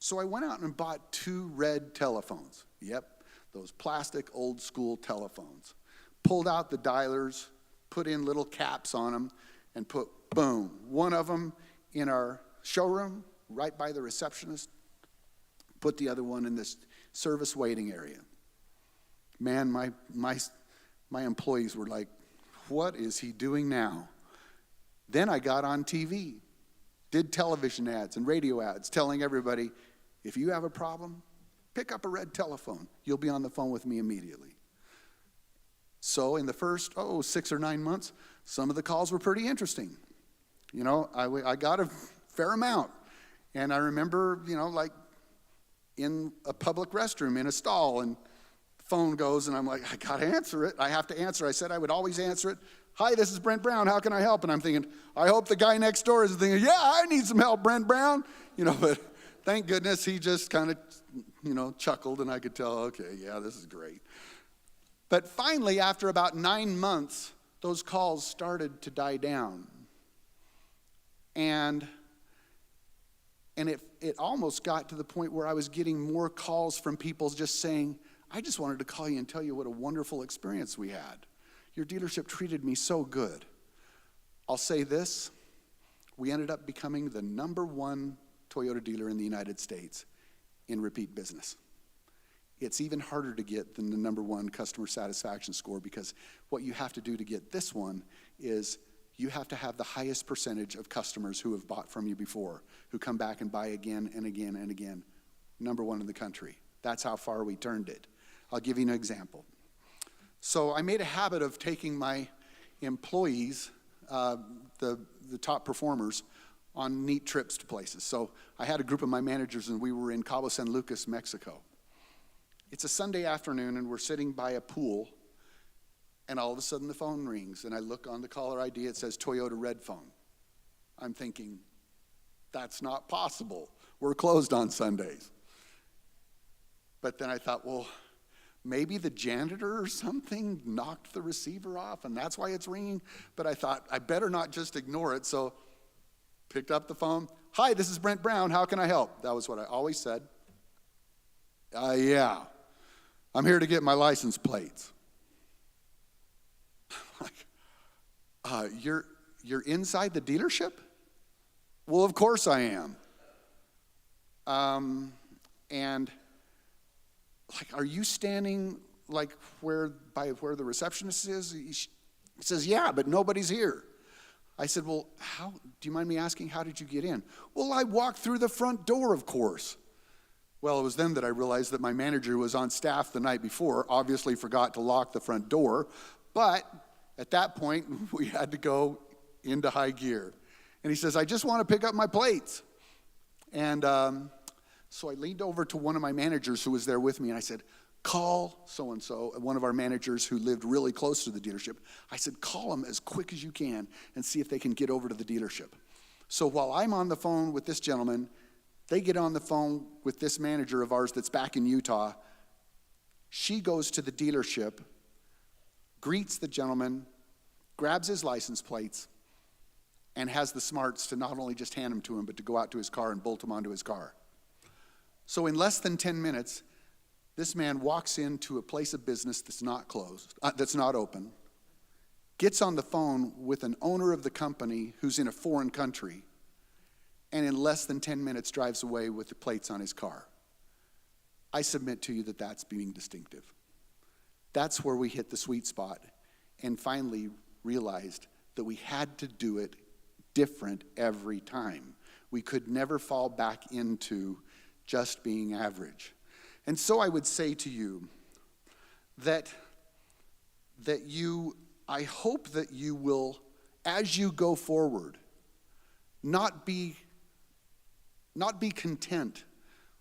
So I went out and bought 2 red telephones. Yep, those plastic old school telephones. Pulled out the dialers, put in little caps on them, and put, boom, one of them in our showroom, right by the receptionist, put the other one in this service waiting area. Man, my employees were like, what is he doing now? Then I got on TV, did television ads and radio ads telling everybody, if you have a problem, pick up a red telephone. You'll be on the phone with me immediately. So in the first, 6 or 9 months, some of the calls were pretty interesting. I got a fair amount. And I remember, like in a public restroom, in a stall, and the phone goes, and I'm like, I got to answer it. I have to answer. I said I would always answer it. Hi, this is Brent Brown. How can I help? And I'm thinking, I hope the guy next door is thinking, yeah, I need some help, Brent Brown. But thank goodness he just kind of, chuckled, and I could tell, okay, yeah, this is great. But finally, after about 9 months, those calls started to die down. And it almost got to the point where I was getting more calls from people just saying, I just wanted to call you and tell you what a wonderful experience we had. Your dealership treated me so good. I'll say this, we ended up becoming the #1 Toyota dealer in the United States in repeat business. It's even harder to get than the #1 customer satisfaction score, because what you have to do to get this one is you have to have the highest percentage of customers who have bought from you before, who come back and buy again and again and again. #1 in the country. That's how far we turned it. I'll give you an example. So I made a habit of taking my employees, the top performers, on neat trips to places. So I had a group of my managers, and we were in Cabo San Lucas, Mexico. It's a Sunday afternoon, and we're sitting by a pool, and all of a sudden the phone rings, and I look on the caller ID, it says Toyota red phone. I'm thinking, that's not possible. We're closed on Sundays. But then I thought, well, maybe the janitor or something knocked the receiver off, and that's why it's ringing. But I thought, I better not just ignore it, so picked up the phone. Hi, this is Brent Brown. How can I help? That was what I always said. Yeah. I'm here to get my license plates. You're inside the dealership? Well, of course I am. And are you standing where the receptionist is? He says, yeah, but nobody's here. I said, well, do you mind me asking, how did you get in? Well, I walked through the front door, of course. Well, it was then that I realized that my manager was on staff the night before, obviously forgot to lock the front door, but at that point, we had to go into high gear. And he says, I just want to pick up my plates. And so I leaned over to one of my managers who was there with me, and I said, call so-and-so, one of our managers who lived really close to the dealership. I said, call them as quick as you can and see if they can get over to the dealership. So while I'm on the phone with this gentleman, they get on the phone with this manager of ours that's back in Utah. She goes to the dealership, greets the gentleman, grabs his license plates, and has the smarts to not only just hand them to him, but to go out to his car and bolt them onto his car. So in less than 10 minutes, this man walks into a place of business that's not closed, that's not open, gets on the phone with an owner of the company who's in a foreign country, and in less than 10 minutes drives away with the plates on his car. I submit to you that that's being distinctive. That's where we hit the sweet spot and finally realized that we had to do it different every time. We could never fall back into just being average. And so I would say to you that I hope that you will, as you go forward, not be content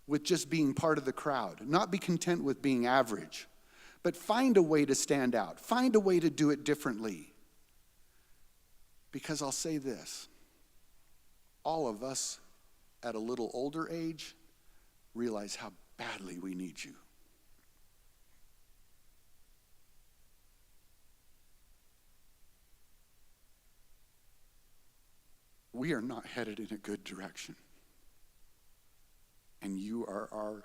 with just being part of the crowd, not be content with being average, but find a way to stand out, find a way to do it differently. Because I'll say this, all of us at a little older age realize how badly we need you. We are not headed in a good direction. And you are our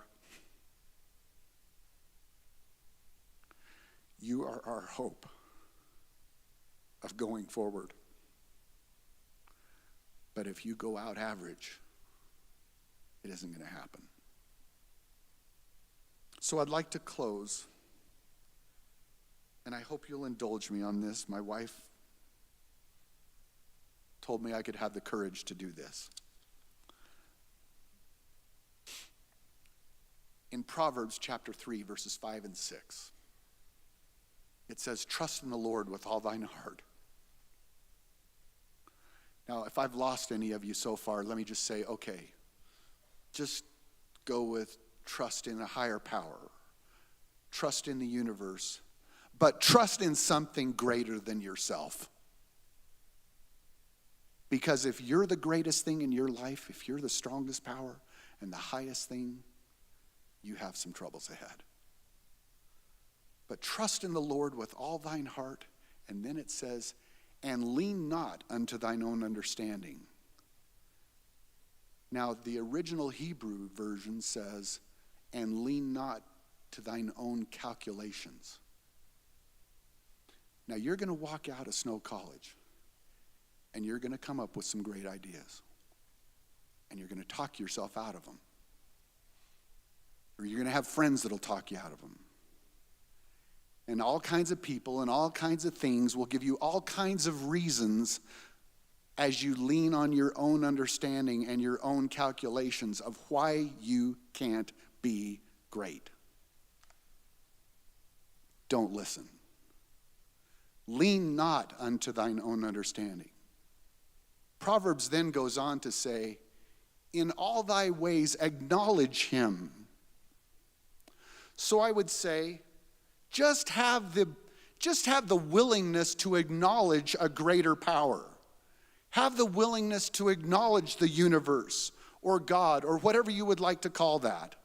hope of going forward. But if you go out average, it isn't going to happen. So I'd like to close, and I hope you'll indulge me on this. My wife told me I could have the courage to do this. In Proverbs chapter 3, verses 5 and 6, it says, "Trust in the Lord with all thine heart." Now, if I've lost any of you so far, let me just say, okay, just go with trust in a higher power, trust in the universe, but trust in something greater than yourself. Because if you're the greatest thing in your life, if you're the strongest power and the highest thing, you have some troubles ahead. But trust in the Lord with all thine heart, and then it says, and lean not unto thine own understanding. Now, the original Hebrew version says, and lean not to thine own calculations. Now, you're going to walk out of Snow College, and you're going to come up with some great ideas. And you're going to talk yourself out of them. Or you're going to have friends that'll talk you out of them. And all kinds of people and all kinds of things will give you all kinds of reasons as you lean on your own understanding and your own calculations of why you can't be great. Don't listen. Lean not unto thine own understanding. Proverbs then goes on to say, in all thy ways acknowledge him. So I would say, just have the willingness to acknowledge a greater power. Have the willingness to acknowledge the universe or God or whatever you would like to call that.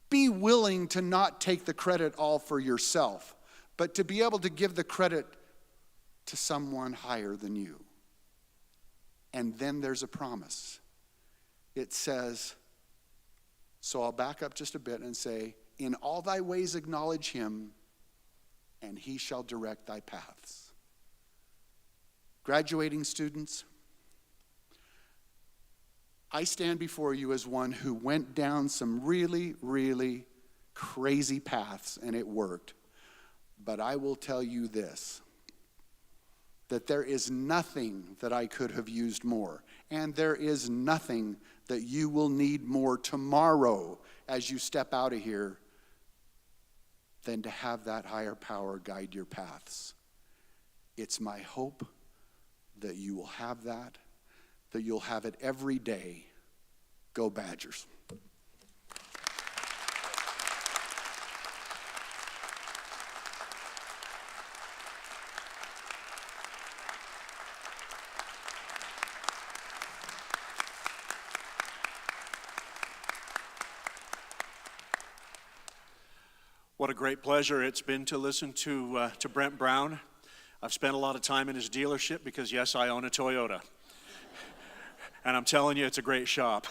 Be willing to not take the credit all for yourself, but to be able to give the credit to someone higher than you. And then there's a promise. It says, so I'll back up just a bit and say, in all thy ways acknowledge him, and he shall direct thy paths. Graduating students, I stand before you as one who went down some really, really crazy paths, and it worked. But I will tell you this, that there is nothing that I could have used more, and there is nothing that you will need more tomorrow as you step out of here than to have that higher power guide your paths. It's my hope that you will have that you'll have it every day. Go Badgers. What a great pleasure it's been to listen to Brent Brown. I've spent a lot of time in his dealership because, yes, I own a Toyota. And I'm telling you, it's a great shop.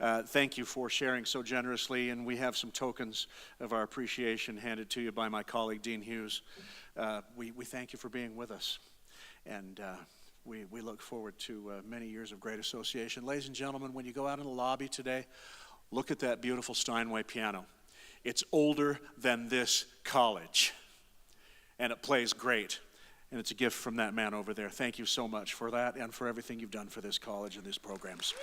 Thank you for sharing so generously, and we have some tokens of our appreciation handed to you by my colleague, Dean Hughes. We thank you for being with us, and we look forward to many years of great association. Ladies and gentlemen, when you go out in the lobby today, look at that beautiful Steinway piano. It's older than this college, and it plays great. And it's a gift from that man over there. Thank you so much for that and for everything you've done for this college and these programs.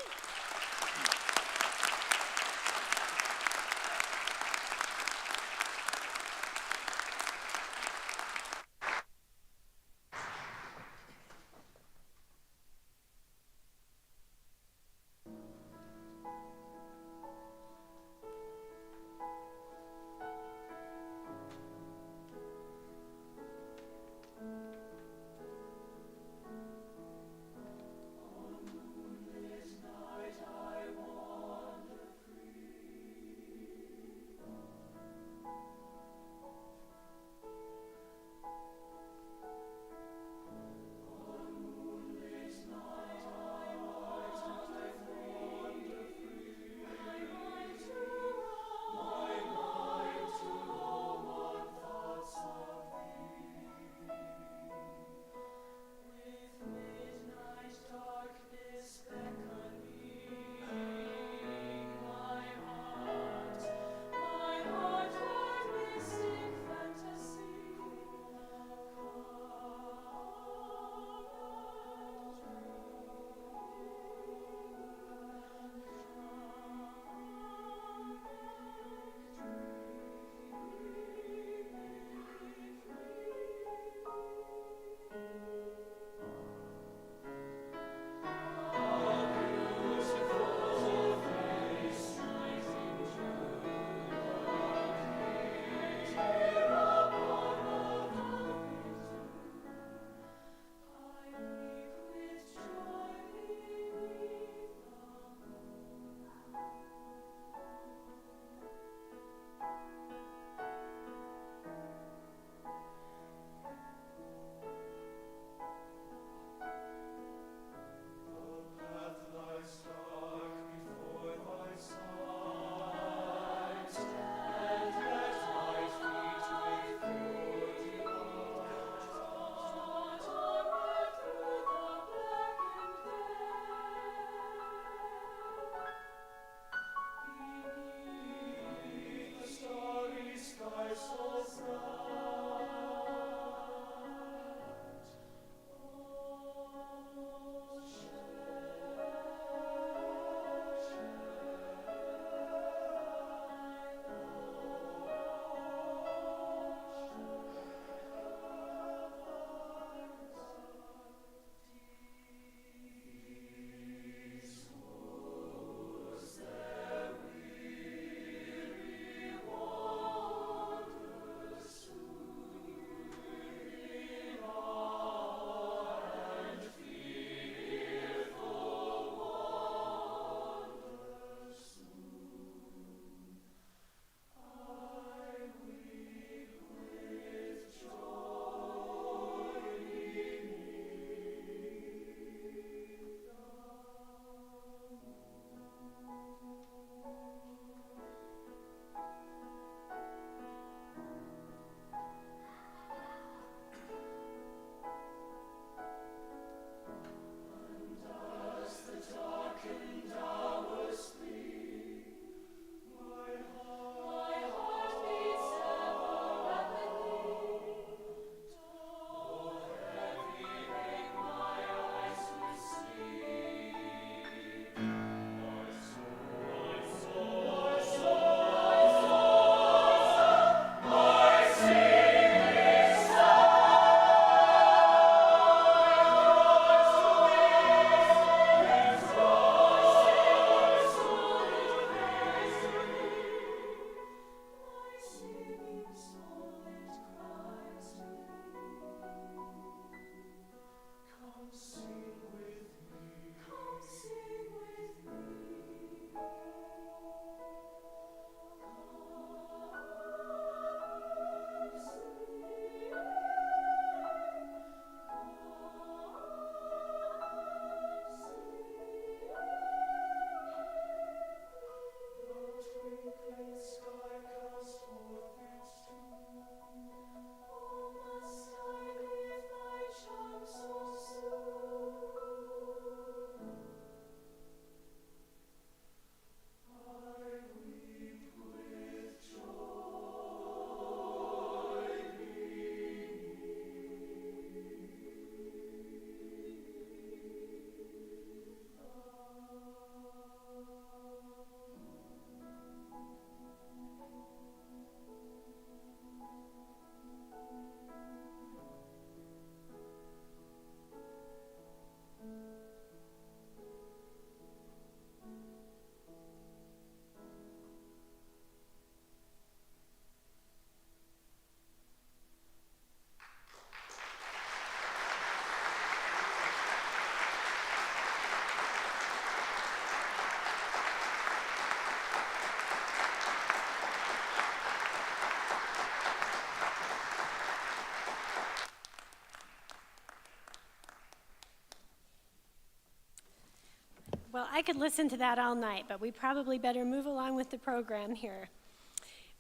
I could listen to that all night, but we probably better move along with the program here.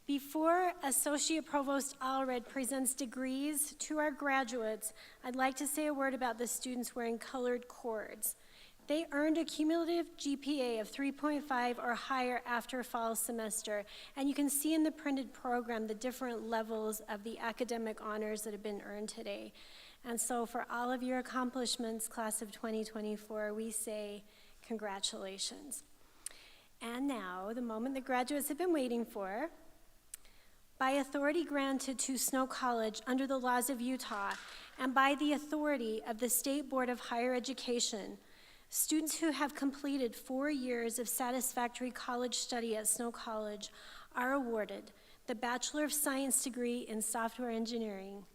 Before Associate Provost Allred presents degrees to our graduates, I'd like to say a word about the students wearing colored cords. They earned a cumulative GPA of 3.5 or higher after fall semester, and you can see in the printed program the different levels of the academic honors that have been earned today. And so for all of your accomplishments, class of 2024, we say congratulations. And now, the moment the graduates have been waiting for. By authority granted to Snow College under the laws of Utah, and by the authority of the State Board of Higher Education, students who have completed 4 years of satisfactory college study at Snow College are awarded the Bachelor of Science degree in Software Engineering,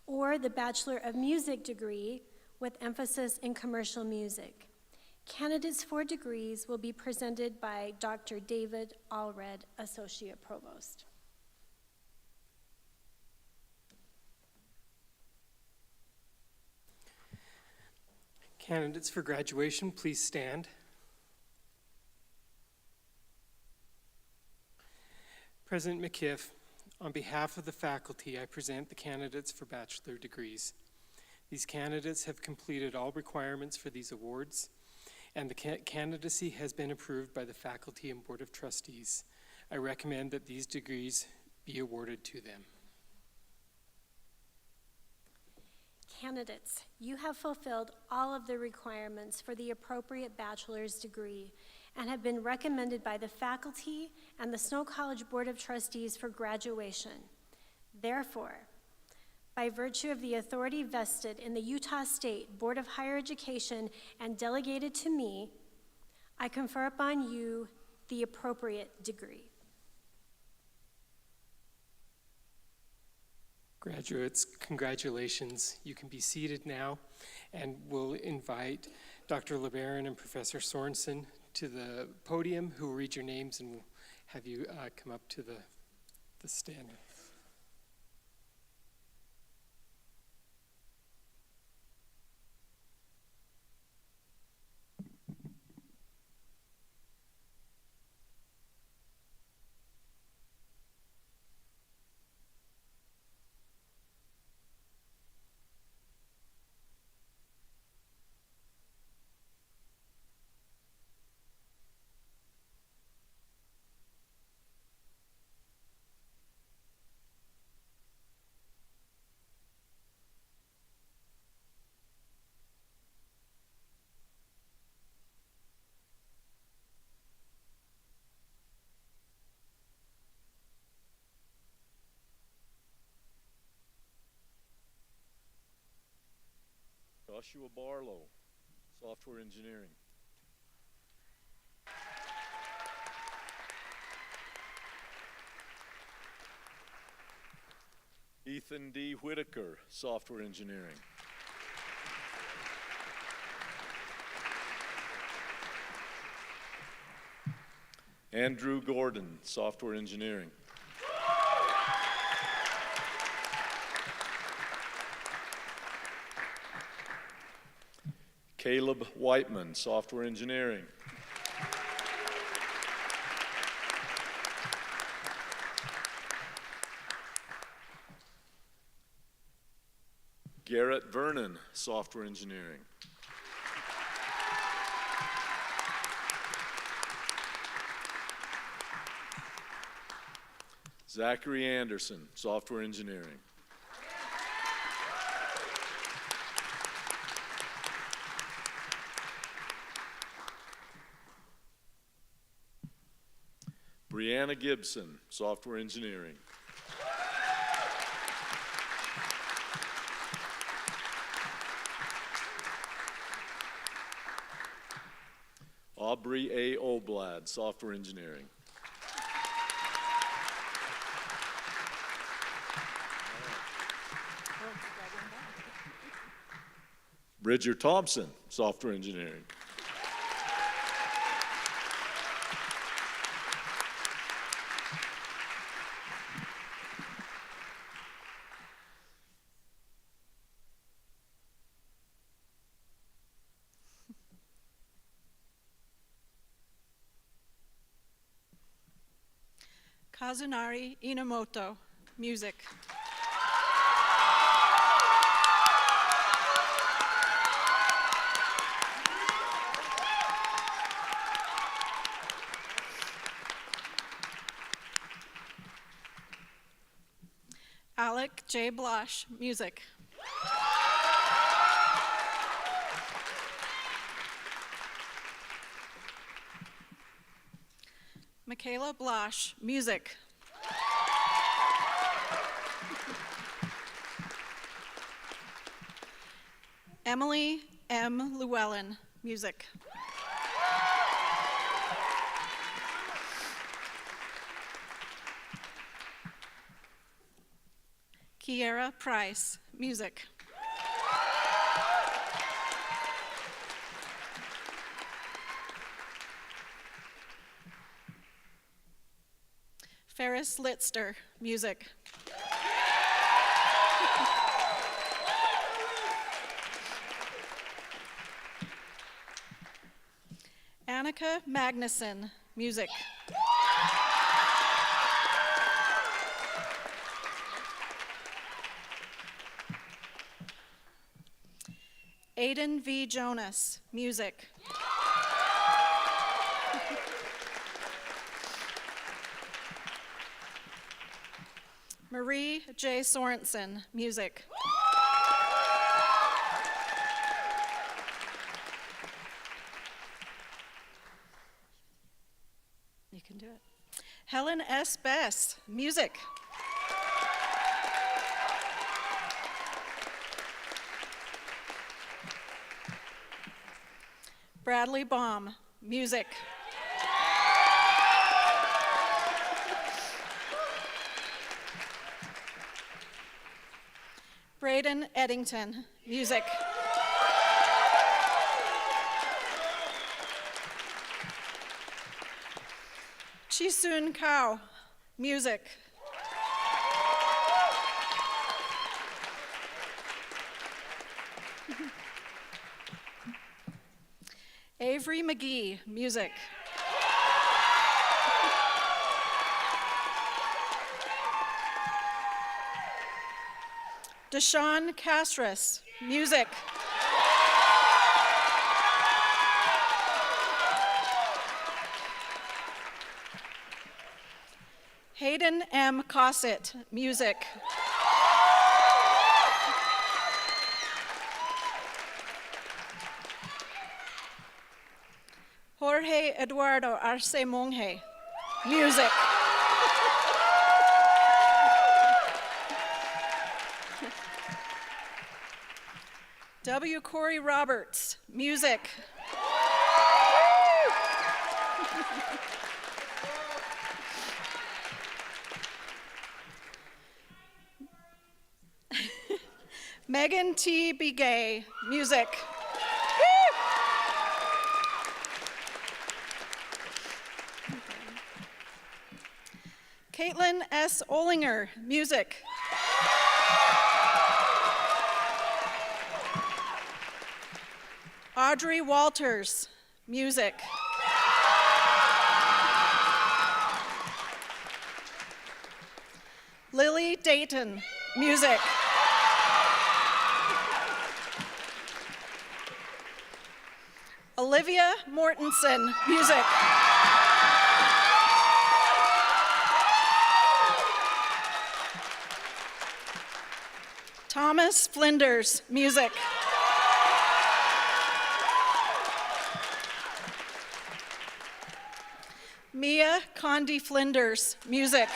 or the Bachelor of Music degree with emphasis in commercial music. Candidates for degrees will be presented by Dr. David Allred, Associate Provost. Candidates for graduation, please stand. President McKiff, on behalf of the faculty, I present the candidates for bachelor degrees. These candidates have completed all requirements for these awards, and the candidacy has been approved by the faculty and Board of Trustees. I recommend that these degrees be awarded to them. Candidates, you have fulfilled all of the requirements for the appropriate bachelor's degree and have been recommended by the faculty and the Snow College Board of Trustees for graduation. Therefore, by virtue of the authority vested in the Utah State Board of Higher Education and delegated to me, I confer upon you the appropriate degree. Graduates, congratulations. You can be seated now, and we'll invite Dr. LeBaron and Professor Sorensen to the podium, who will read your names, and we'll have you come up to the stand. Joshua Barlow, Software Engineering. Ethan D. Whitaker, Software Engineering. Andrew Gordon, Software Engineering. Caleb Whiteman, Software Engineering. Garrett Vernon, Software Engineering. Zachary Anderson, Software Engineering. Brianna Gibson, Software Engineering. Aubrey A. Oblad, Software Engineering. Bridger Thompson, Software Engineering. Kazunari Inamoto, music. Alec J. Blosh, music. Michaela Blosh, music. Emily M. Llewellyn, music. Kiera Price, music. Ferris Litster, music. Annika Magnuson, music. Aiden V. Jonas, music. Marie J. Sorensen, music. You can do it. Helen S. Bess, music. Bradley Baum, music. Braden Eddington, music. Chisun Kao, music. Avery McGee, music. Deshaun Castras, music. Hayden M. Cossett, music. Jorge Eduardo Arce Monge, music. W. Corey Roberts, music. Megan T. Begay, music. Caitlin S. Olinger, music. Audrey Walters, music. Lily Dayton, music. Olivia Mortensen, music. Thomas Flinders, music. Mia Condi Flinders, music.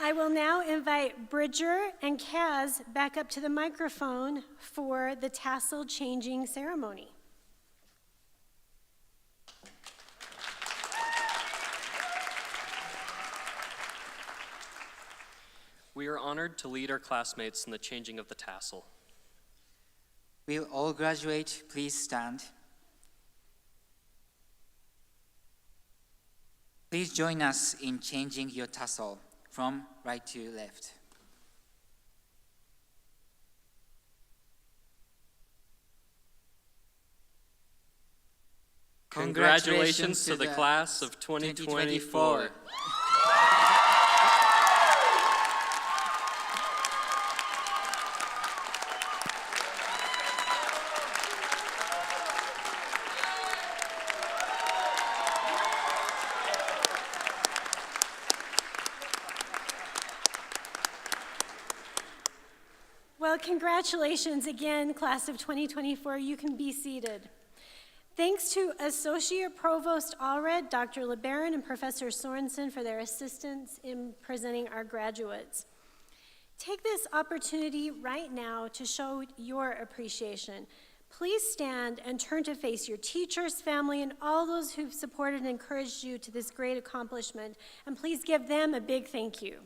I will now invite Bridger and Kaz back up to the microphone for the tassel changing ceremony. We are honored to lead our classmates in the changing of the tassel. Will all graduate please stand? Please join us in changing your tassel from right to left. Congratulations to the class of 2024. Well, congratulations again, class of 2024. You can be seated. Thanks to Associate Provost Allred, Dr. LeBaron, and Professor Sorensen for their assistance in presenting our graduates. Take this opportunity right now to show your appreciation. Please stand and turn to face your teachers, family, and all those who've supported and encouraged you to this great accomplishment, and please give them a big thank you.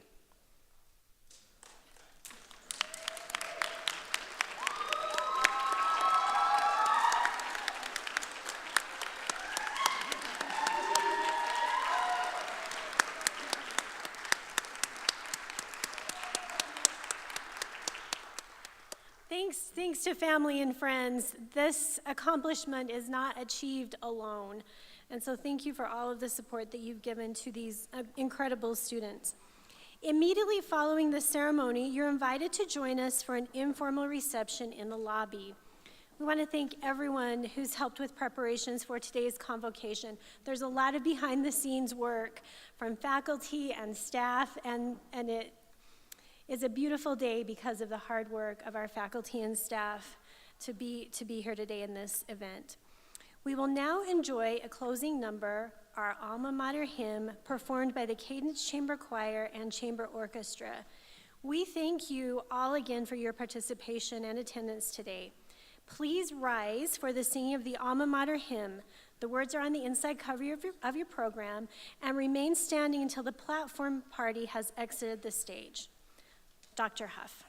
Thanks to family and friends. This accomplishment is not achieved alone. And so thank you for all of the support that you've given to these incredible students. Immediately following the ceremony, you're invited to join us for an informal reception in the lobby. We want to thank everyone who's helped with preparations for today's convocation. There's a lot of behind-the-scenes work from faculty and staff, and it is a beautiful day because of the hard work of our faculty and staff to be here today in this event. We will now enjoy a closing number, our alma mater hymn, performed by the Cadence Chamber Choir and Chamber Orchestra. We thank you all again for your participation and attendance today. Please rise for the singing of the alma mater hymn. The words are on the inside cover of your program, and remain standing until the platform party has exited the stage. Dr. Huff.